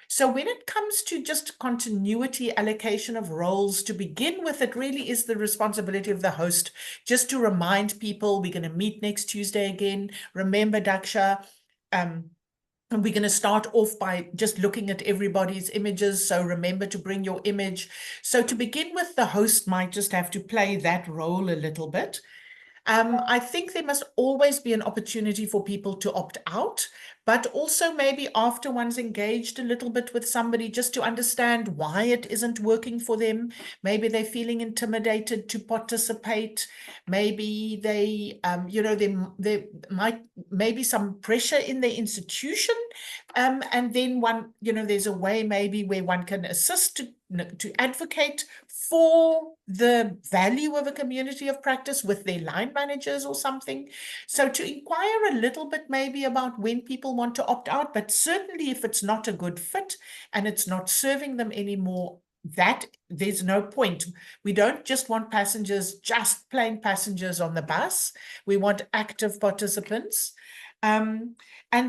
So when it comes to just continuity, allocation of roles, to begin with, it really is the responsibility of the host just to remind people we're going to meet next Tuesday again. Remember, Daksha, and we're going to start off by just looking at everybody's images. So remember to bring your image. So to begin with, the host might just have to play that role a little bit. I think there must always be an opportunity for people to opt out, but also maybe after one's engaged a little bit with somebody, just to understand why it isn't working for them. Maybe they're feeling intimidated to participate. Maybe they, there might maybe some pressure in their institution. And then there's a way maybe where one can assist to advocate for the value of a community of practice with their line managers or something. So to inquire a little bit maybe about when people want to opt out, but certainly if it's not a good fit and it's not serving them anymore, that there's no point. We don't just want passengers, just plain passengers on the bus. We want active participants. And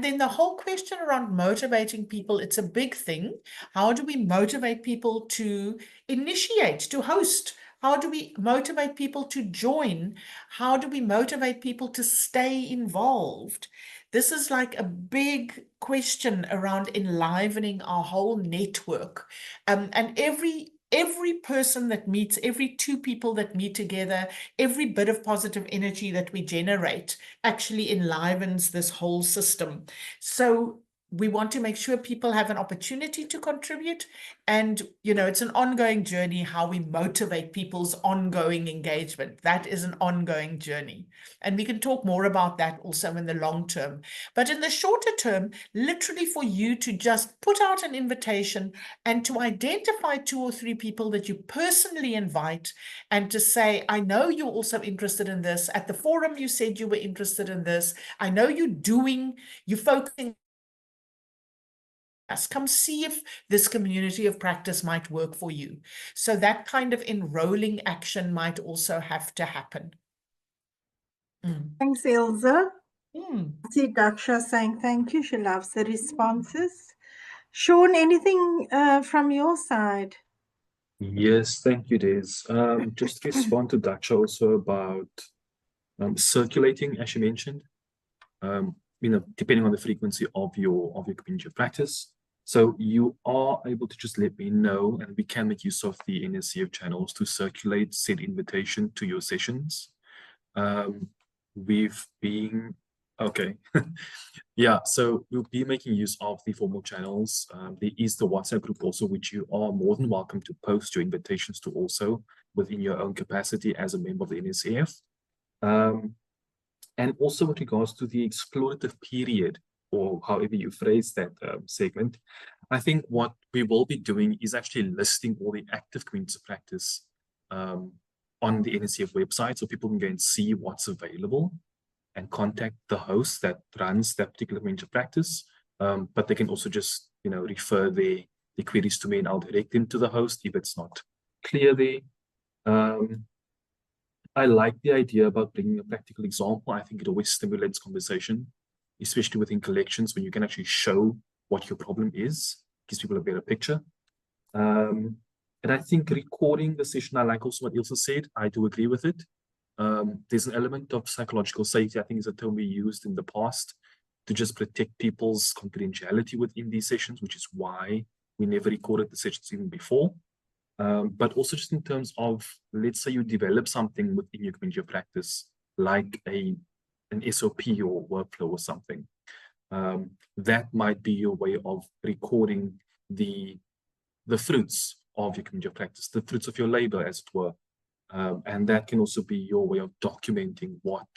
then the whole question around motivating people, it's a big thing. How do we motivate people to initiate, to host? How do we motivate people to join? How do we motivate people to stay involved? This is like a big question around enlivening our whole network. And every person that meets, every two people that meet together, every bit of positive energy that we generate actually enlivens this whole system. So we want to make sure people have an opportunity to contribute. And, it's an ongoing journey how we motivate people's ongoing engagement. That is an ongoing journey. And we can talk more about that also in the long term. But in the shorter term, literally for you to just put out an invitation and to identify 2 or 3 people that you personally invite, and to say, I know you're also interested in this. At the forum, you said you were interested in this. I know you're focusing. Come see if this community of practice might work for you. So that kind of enrolling action might also have to happen. Thanks, Ilse. Mm. I see Daksha saying thank you. She loves the responses. Sean, anything from your side? Yes, thank you, Des. Just to respond to Daksha also about circulating, as you mentioned, depending on the frequency of your community of practice. So you are able to just let me know, and we can make use of the NSCF channels to circulate said invitation to your sessions. We've been, okay. Yeah, so we'll be making use of the formal channels. There is the WhatsApp group also, which you are more than welcome to post your invitations to also within your own capacity as a member of the NSCF. And also with regards to the explorative period, or however you phrase that segment, I think what we will be doing is actually listing all the active communities of practice on the NSCF website, so people can go and see what's available and contact the host that runs that particular community of practice. But they can also just, refer the queries to me, and I'll direct them to the host if it's not clear there. I like the idea about bringing a practical example. I think it always stimulates conversation, especially within collections, when you can actually show what your problem is, gives people a better picture. And I think recording the session, I like also what Ilse said. I do agree with it. There's an element of psychological safety, I think is a term we used in the past, to just protect people's confidentiality within these sessions, which is why we never recorded the sessions even before. But also just in terms of, let's say you develop something within your community of practice, like an SOP or workflow or something. That might be your way of recording the fruits of your community of practice, the fruits of your labor, as it were. And that can also be your way of documenting what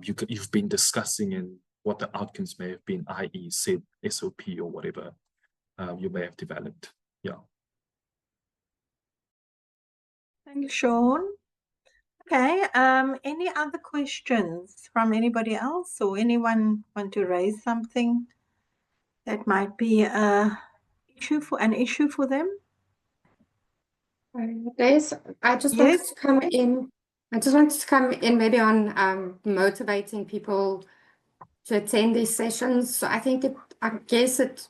you've been discussing and what the outcomes may have been, i.e. said SOP or whatever you may have developed. Yeah. Thanks, Sean. Okay, any other questions from anybody else, or anyone want to raise something that might be an issue for them? Days, I just wanted Yes. to come in. I just wanted to come in maybe on motivating people to attend these sessions. So I think I guess it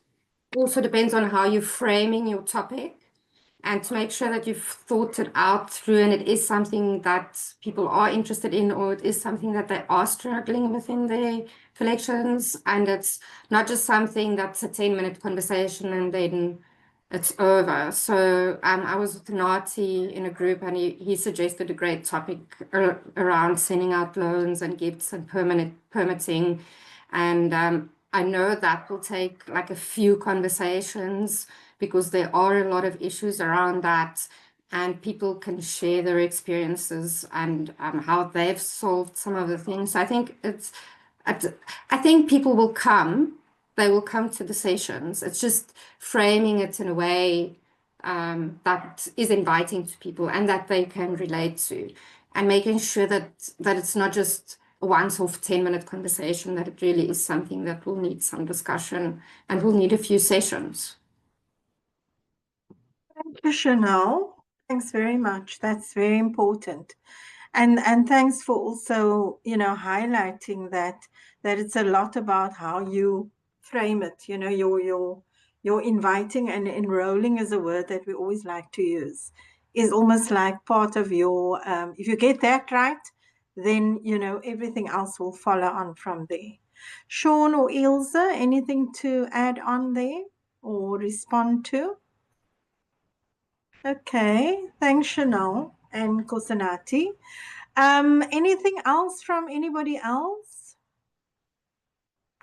also depends on how you're framing your topic, and to make sure that you've thought it out through and it is something that people are interested in, or it is something that they are struggling with in their collections, and it's not just something that's a 10-minute conversation and then it's over. So I was with Nati in a group, and he suggested a great topic around sending out loans and gifts and permitting. And I know that will take like a few conversations, because there are a lot of issues around that, and people can share their experiences and how they've solved some of the things. So I think I think people will come. They will come to the sessions. It's just framing it in a way that is inviting to people and that they can relate to, and making sure that it's not just a once-off 10-minute conversation, that it really is something that will need some discussion and will need a few sessions. Thank you, Chanel. Thanks very much. That's very important. And thanks for also, highlighting that it's a lot about how you frame it. Your inviting and enrolling is a word that we always like to use, is almost like part of your, if you get that right, then, everything else will follow on from there. Sean or Ilse, anything to add on there or respond to? Okay, thanks, Chanel and Kosanati. Anything else from anybody else?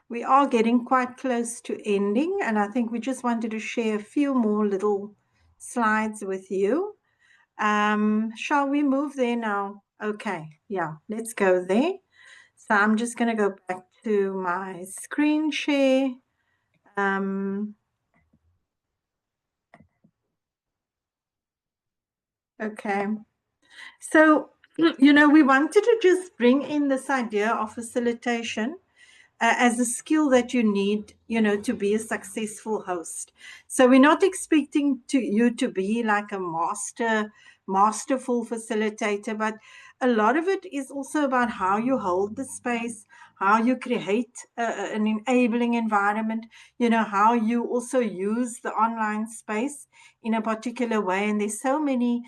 We are getting quite close to ending, and I think we just wanted to share a few more little slides with you. Shall we move there now? Okay, yeah, let's go there. So I'm just going to go back to my screen share. Okay. So, we wanted to just bring in this idea of facilitation as a skill that you need, to be a successful host. So we're not expecting you to be like a masterful facilitator, but a lot of it is also about how you hold the space, how you create an enabling environment, how you also use the online space in a particular way. And there's so many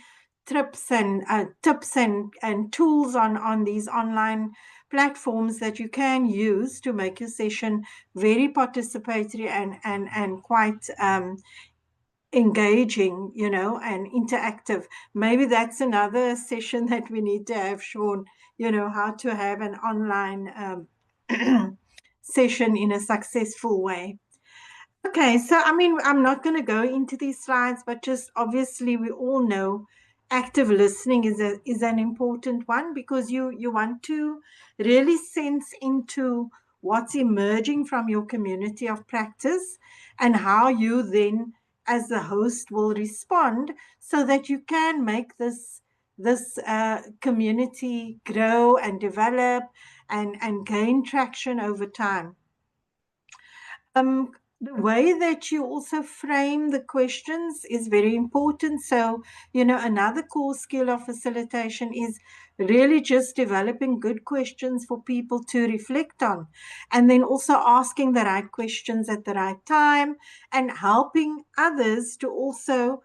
tips and tools on these online platforms that you can use to make your session very participatory and quite engaging, and interactive. Maybe that's another session that we need to have, Sean, how to have an online session in a successful way. Okay, so I'm not going to go into these slides, but just obviously we all know active listening is an important one, because you want to really sense into what's emerging from your community of practice, and how you then as the host will respond, so that you can make this community grow and develop and gain traction over time. The way that you also frame the questions is very important. So, another core skill of facilitation is really just developing good questions for people to reflect on, and then also asking the right questions at the right time, and helping others to also,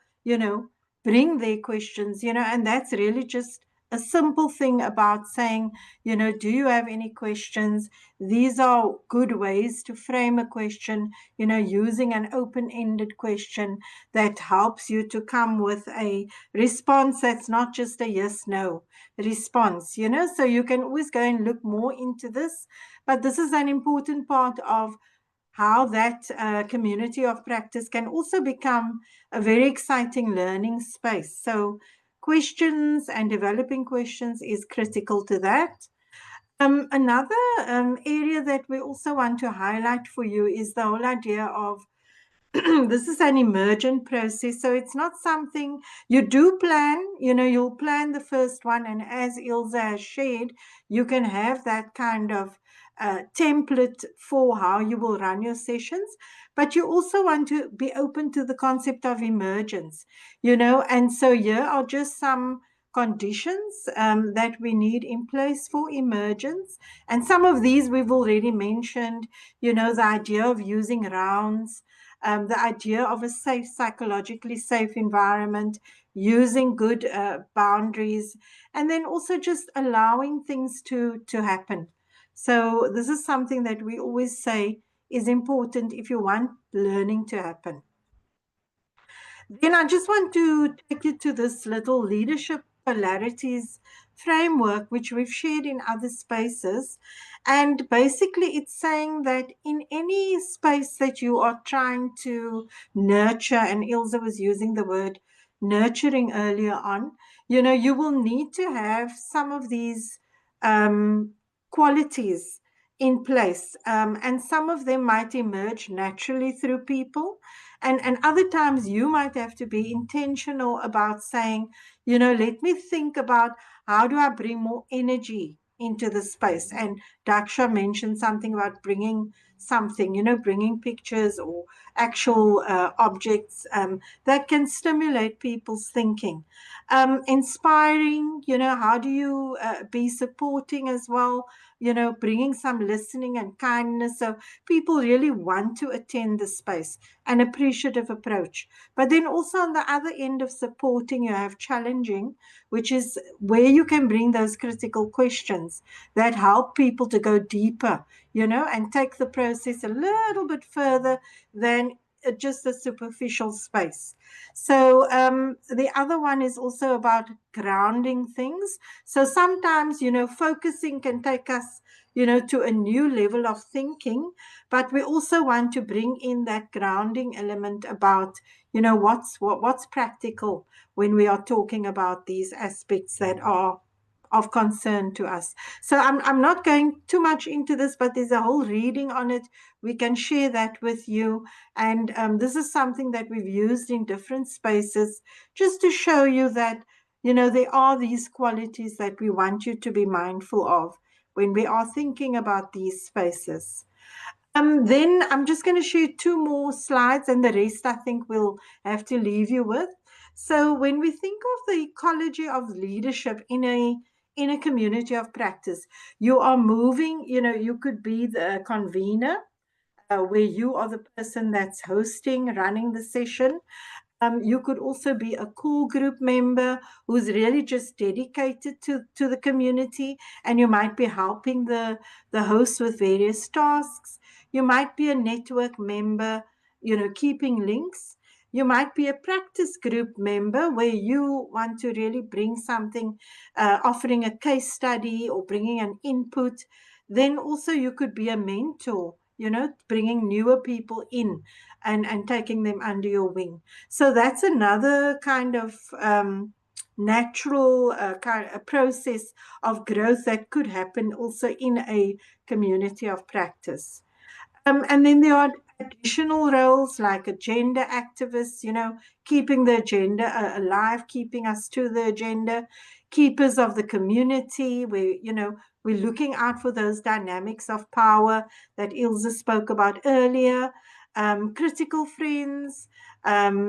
bring their questions, and that's really just a simple thing about saying, do you have any questions? These are good ways to frame a question, using an open-ended question that helps you to come with a response that's not just a yes/no response, so you can always go and look more into this. But this is an important part of how that community of practice can also become a very exciting learning space. So questions and developing questions is critical to that. Another area that we also want to highlight for you is the whole idea of this is an emergent process. So it's not something you do plan, you'll plan the first one. And as Ilse has shared, you can have that kind of template for how you will run your sessions. But you also want to be open to the concept of emergence, and so here are just some conditions that we need in place for emergence. And some of these we've already mentioned, the idea of using rounds, the idea of a safe, psychologically safe environment, using good boundaries, and then also just allowing things to happen. So this is something that we always say is important if you want learning to happen. Then I just want to take you to this little leadership polarities framework, which we've shared in other spaces. And basically, it's saying that in any space that you are trying to nurture, and Ilse was using the word nurturing earlier on, you will need to have some of these qualities in place. And some of them might emerge naturally through people. And other times you might have to be intentional about saying, let me think about how do I bring more energy into the space. And Daksha mentioned something about bringing something, bringing pictures or actual objects that can stimulate people's thinking. Inspiring, how do you be supporting as well, bringing some listening and kindness so people really want to attend the space, an appreciative approach. But then also on the other end of supporting, you have challenging, which is where you can bring those critical questions that help people to go deeper, and take the process a little bit further than just a superficial space. So the other one is also about grounding things. So sometimes, focusing can take us, to a new level of thinking, but we also want to bring in that grounding element about, what's practical when we are talking about these aspects that are of concern to us. So I'm not going too much into this, but there's a whole reading on it. We can share that with you. And this is something that we've used in different spaces just to show you that, there are these qualities that we want you to be mindful of when we are thinking about these spaces. Then I'm just going to share two more slides, and the rest I think we'll have to leave you with. So when we think of the ecology of leadership in a community of practice, you are moving, you could be the convener, where you are the person that's hosting, running the session. You could also be a core group member who's really just dedicated to the community, and you might be helping the host with various tasks. You might be a network member, keeping links. You might be a practice group member where you want to really bring something, offering a case study or bringing an input. Then also you could be a mentor, bringing newer people in and taking them under your wing. So that's another kind of natural kind of process of growth that could happen also in a community of practice. And then there are additional roles like agenda activists, keeping the agenda alive, keeping us to the agenda, keepers of the community, where, we're looking out for those dynamics of power that Ilse spoke about earlier, critical friends,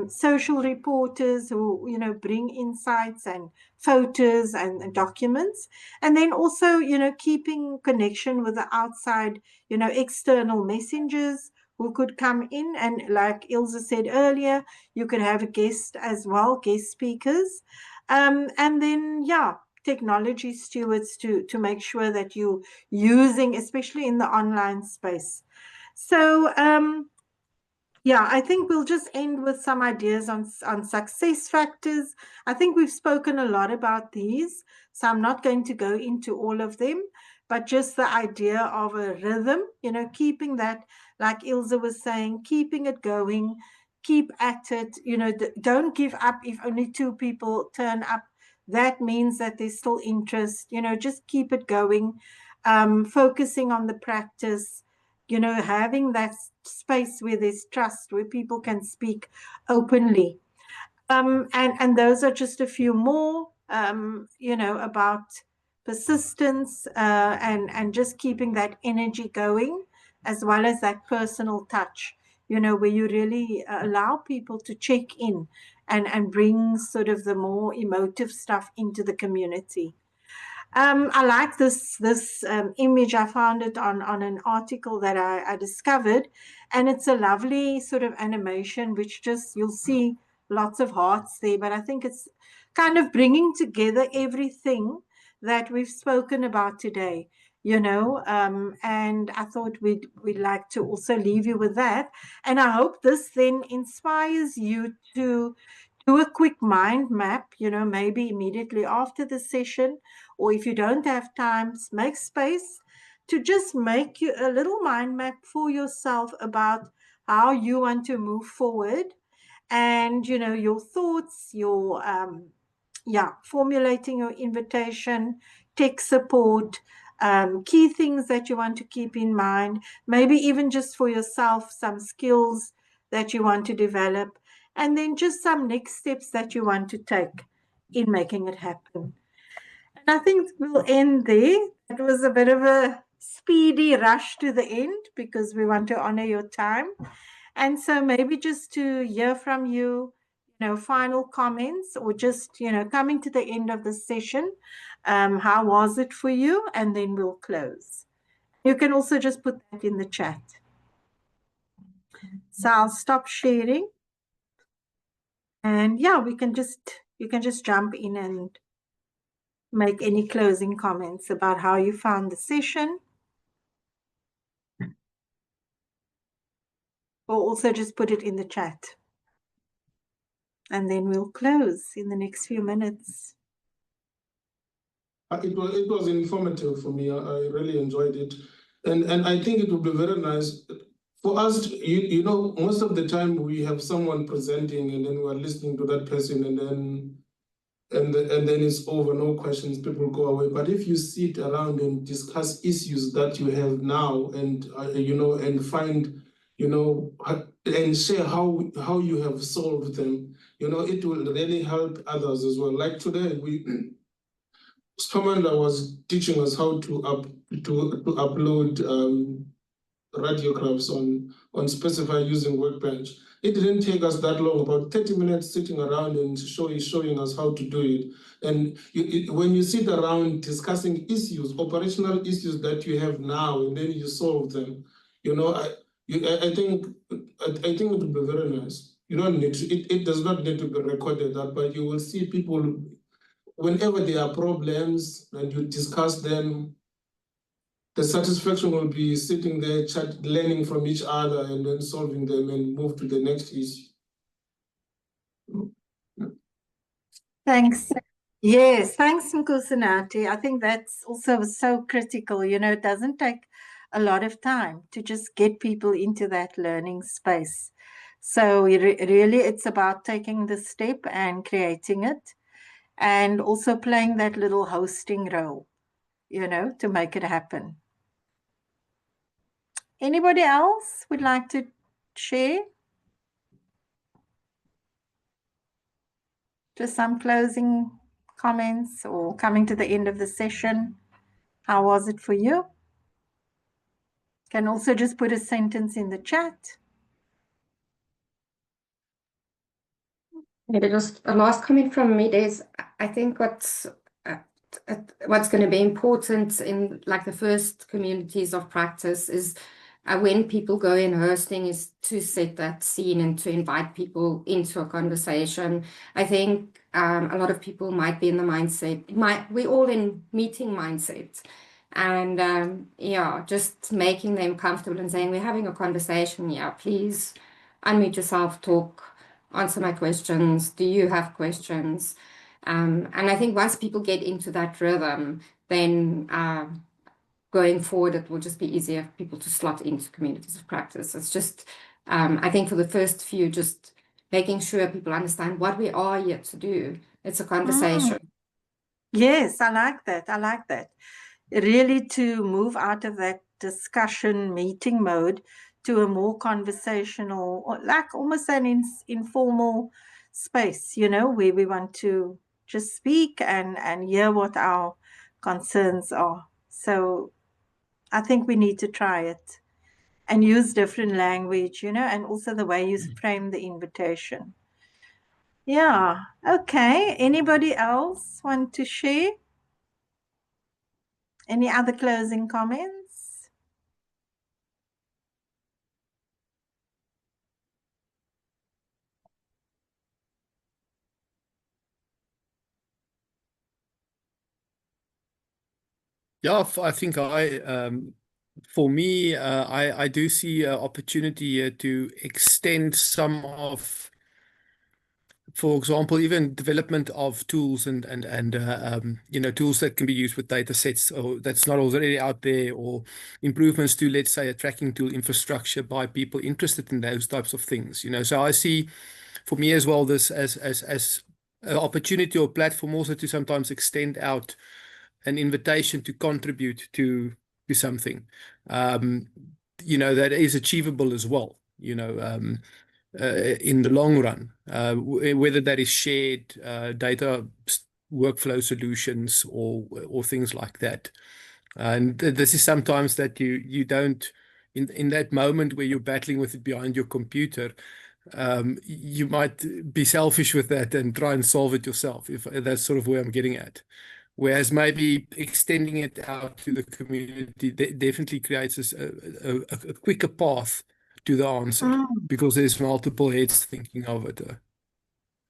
social reporters who, bring insights and photos and documents. And then also, keeping connection with the outside, external messengers who could come in. And like Ilse said earlier, you could have a guest as well, guest speakers. And then, technology stewards to make sure that you're using, especially in the online space. So, I think we'll just end with some ideas on success factors. I think we've spoken a lot about these, so I'm not going to go into all of them. but just the idea of a rhythm, keeping that, like Ilse was saying, keeping it going, keep at it, don't give up if only 2 people turn up. That means that there's still interest, just keep it going, focusing on the practice, having that space where there's trust, where people can speak openly. And those are just a few more, about persistence, and just keeping that energy going, as well as that personal touch, where you really allow people to check in and bring sort of the more emotive stuff into the community. I like this image. I found it on an article that I discovered, and it's a lovely sort of animation, which just, you'll see lots of hearts there, but I think it's kind of bringing together everything that we've spoken about today, and I thought we'd like to also leave you with that. And I hope this then inspires you to do a quick mind map, maybe immediately after the session, or if you don't have time, make space to just make you a little mind map for yourself about how you want to move forward, and your thoughts, your formulating your invitation, tech support, key things that you want to keep in mind, maybe even just for yourself, some skills that you want to develop, and then just some next steps that you want to take in making it happen. And I think we'll end there. It was a bit of a speedy rush to the end because we want to honor your time. And so maybe just to hear from you, final comments, or just, coming to the end of the session, how was it for you? And then we'll close. You can also just put that in the chat. So I'll stop sharing. And yeah, you can just jump in and make any closing comments about how you found the session. Or also just put it in the chat. And then we'll close in the next few minutes. It was informative for me. I really enjoyed it. And I think it would be very nice for us, most of the time we have someone presenting and then we're listening to that person and then it's over, no questions, people go away. But if you sit around and discuss issues that you have now and, and find, and share how you have solved them, it will really help others as well. Like today, Commander was teaching us how to upload radiographs on Specify using Workbench. It didn't take us that long, about 30 minutes sitting around and showing us how to do it. And when you sit around discussing issues, operational issues that you have now, and then you solve them, I think it would be very nice. You don't need to, it does not need to be recorded, but you will see people, whenever there are problems and you discuss them, the satisfaction will be sitting there, learning from each other and then solving them and move to the next issue. Thanks. Yes, thanks, Nkosinati. I think that's also so critical. It doesn't take a lot of time to just get people into that learning space. So really, it's about taking the step and creating it, and also playing that little hosting role, to make it happen. Anybody else would like to share? Just some closing comments or coming to the end of the session. How was it for you? Can also just put a sentence in the chat. Maybe just a last comment from me. I think what's going to be important in like the first communities of practice is when people go in hosting is to set that scene and to invite people into a conversation. I think a lot of people might be in the mindset, we're all in meeting mindset. And just making them comfortable and saying, we're having a conversation. Yeah, please unmute yourself, talk, answer my questions. Do you have questions? And I think once people get into that rhythm, then going forward, it will just be easier for people to slot into communities of practice. It's just, I think for the first few, just making sure people understand what we are here to do. It's a conversation. Yes, I like that. I like that. Really to move out of that discussion meeting mode to a more conversational, or like almost an informal space, you know, where we want to just speak and hear what our concerns are. So I think we need to try it and use different language, you know, and also the way you frame the invitation. Yeah. Okay. Anybody else want to share? Any other closing comments? Yeah, I think for me, I do see an opportunity here to extend some of, for example, even development of tools and you know, tools that can be used with data sets or that's not already out there, or improvements to, let's say, a tracking tool infrastructure by people interested in those types of things. You know, so I see, for me as well, this as an opportunity or platform also to sometimes extend out an invitation to contribute to something, you know, that is achievable as well, you know, in the long run, whether that is shared data workflow solutions or things like that. And this is sometimes that you don't, in that moment where you're battling with it behind your computer, you might be selfish with that and try and solve it yourself, if that's sort of where I'm getting at. Whereas maybe extending it out to the community definitely creates a quicker path to the answer, because there's multiple heads thinking of it.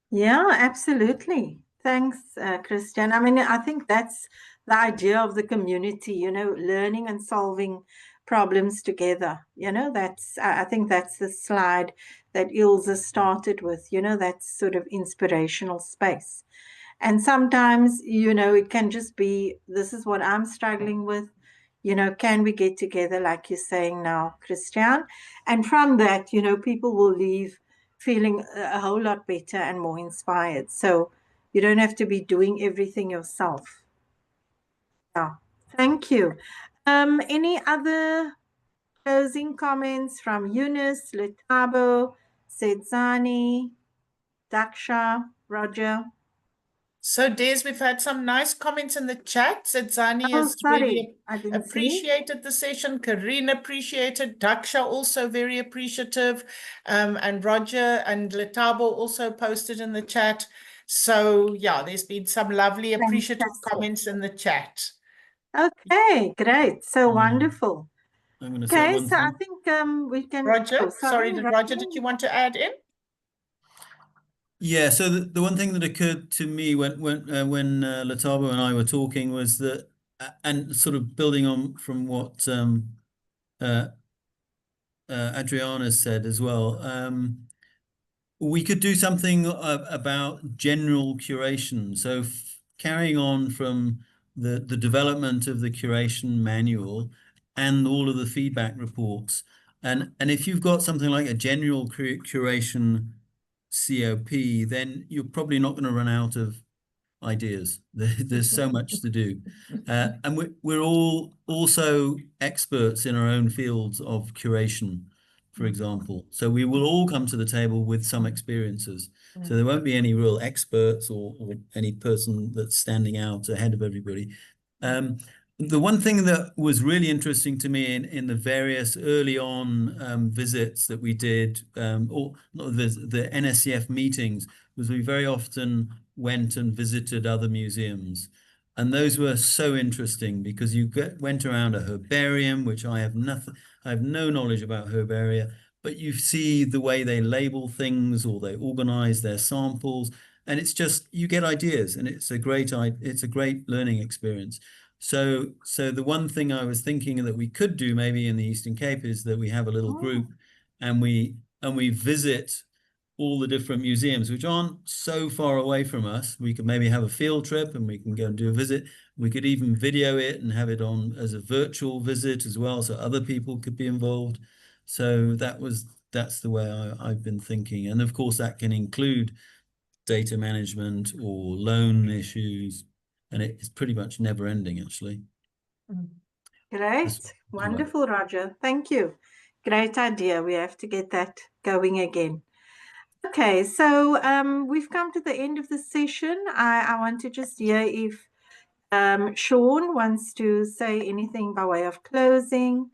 Yeah, absolutely. Thanks, Christian. I mean, I think that's the idea of the community, you know, learning and solving problems together. You know, I think that's the slide that Ilse started with, you know, that sort of inspirational space. And sometimes, you know, it can just be, this is what I'm struggling with. You know, can we get together, like you're saying now, Christian? And from that, you know, people will leave feeling a whole lot better and more inspired. So you don't have to be doing everything yourself. Yeah, thank you. Any other closing comments from Eunice, Letabo, Sedzani, Daksha, Roger? So, Des, we've had some nice comments in the chat. Zani Oh, has sorry, really I didn't see. appreciated the session. Karina appreciated. Daksha also very appreciative. And Roger and Letabo also posted in the chat. So, yeah, there's been some lovely appreciative Fantastic. comments in the chat. Okay, great. So wonderful. I'm going to say Okay, one so I thing. think we can. Roger, Oh, sorry, Roger, did you want to add in? Yeah, so the one thing that occurred to me when Letabo and I were talking was that, and sort of building on from what Adriana said as well, we could do something about general curation. So carrying on from the development of the curation manual and all of the feedback reports, and if you've got something like a general curation COP, then you're probably not going to run out of ideas. There's so much to do, and we're all also experts in our own fields of curation, for example. So we will all come to the table with some experiences. So there won't be any real experts or any person that's standing out ahead of everybody. The one thing that was really interesting to me in the various early on visits that we did, or not the NSCF meetings, was we very often went and visited other museums. And those were so interesting because you went around a herbarium, which I have no knowledge about herbaria, but you see the way they label things or they organize their samples, and it's just, you get ideas, and it's a great learning experience. So the one thing I was thinking that we could do maybe in the Eastern Cape is that we have a little group and we visit all the different museums, which aren't so far away from us. We could maybe have a field trip and we can go and do a visit. We could even video it and have it on as a virtual visit as well, so other people could be involved. So that's the way I've been thinking. And of course, that can include data management or loan issues, and it's pretty much never ending, actually. Great. Wonderful, Roger. Thank you. Great idea. We have to get that going again. Okay, so we've come to the end of the session. I want to just hear if Sean wants to say anything by way of closing.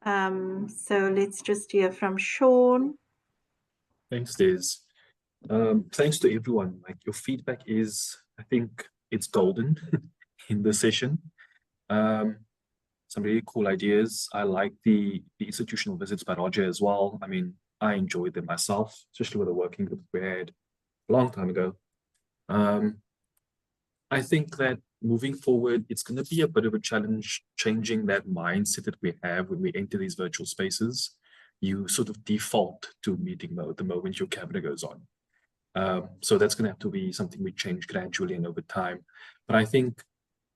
So let's just hear from Sean. Thanks, Des. Thanks to everyone. Like, your feedback is, I think it's golden in the session. Some really cool ideas. I like the institutional visits by Roger as well. I mean, I enjoyed them myself, especially with the working group we had a long time ago. I think that moving forward, it's going to be a bit of a challenge changing that mindset that we have when we enter these virtual spaces. You sort of default to meeting mode the moment your camera goes on. So that's going to have to be something we change gradually and over time. But I think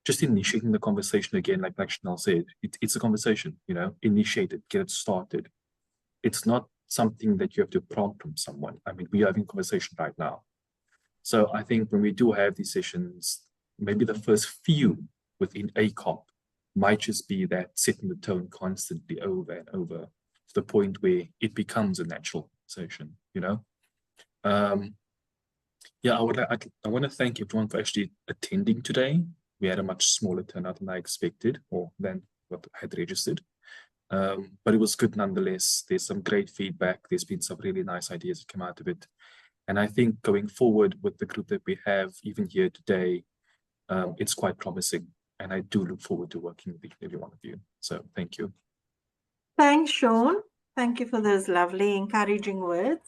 just initiating the conversation again, like Chanel said, it's a conversation, you know, initiate it, get it started. It's not something that you have to prompt from someone. I mean, we are having a conversation right now. So I think when we do have these sessions, maybe the first few within a comp might just be that setting the tone constantly over and over to the point where it becomes a natural conversation, you know? Yeah, I want to thank everyone for actually attending today. We had a much smaller turnout than I expected, or than what I had registered. But it was good nonetheless. There's some great feedback. There's been some really nice ideas that come out of it. And I think going forward with the group that we have, even here today, it's quite promising. And I do look forward to working with every one of you. So thank you. Thanks, Sean. Thank you for those lovely, encouraging words.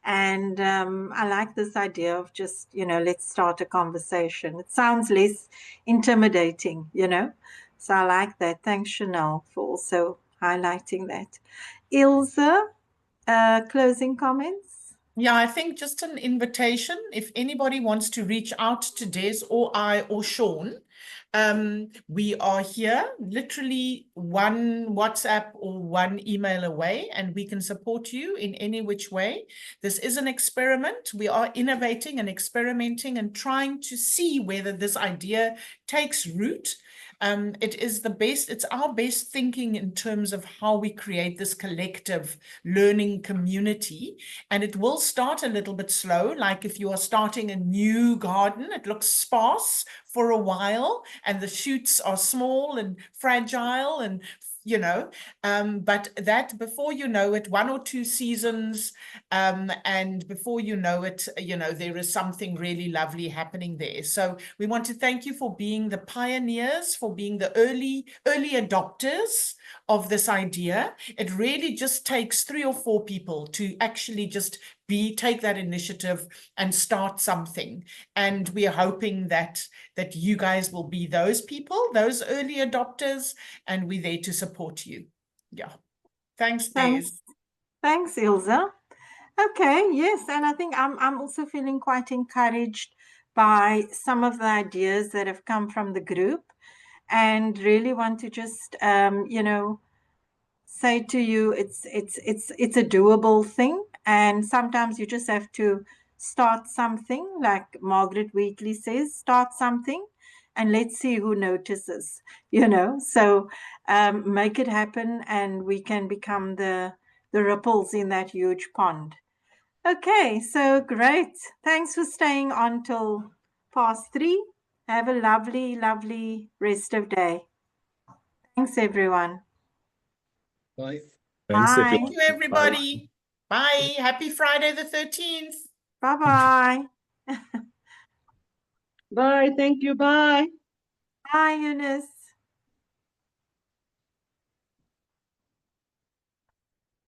And I like this idea of just, you know, let's start a conversation. It sounds less intimidating, you know. So I like that. Thanks, Chanel, for also highlighting that. Ilse, closing comments? Yeah, I think just an invitation. If anybody wants to reach out to Des or I or Sean, we are here, literally one WhatsApp or one email away, and we can support you in any which way. This is an experiment. We are innovating and experimenting and trying to see whether this idea takes root. It is the best, it's our best thinking in terms of how we create this collective learning community. And it will start a little bit slow, like if you are starting a new garden, it looks sparse for a while, and the shoots are small and fragile and, you know, but that before you know it, 1 or 2 seasons, and before you know it, you know, there is something really lovely happening there. So we want to thank you for being the pioneers, for being the early adopters of this idea. It really just takes 3 or 4 people to actually just take that initiative and start something. And we are hoping that you guys will be those people, those early adopters, and we're there to support you. Yeah. Thanks, Des. Thanks, Ilse. Okay, yes, and I think I'm also feeling quite encouraged by some of the ideas that have come from the group, and really want to just you know, say to you, it's a doable thing, and sometimes you just have to start something, like Margaret Wheatley says, start something and let's see who notices, you know. So make it happen, and we can become the ripples in that huge pond. Okay, so great. Thanks for staying on till past 3. Have a lovely rest of day. Thanks, everyone. Bye. Thanks, Bye. everyone. Thank you, everybody. Bye. Happy Friday the 13th. Bye-bye. Bye. Thank you. Bye. Bye, Eunice.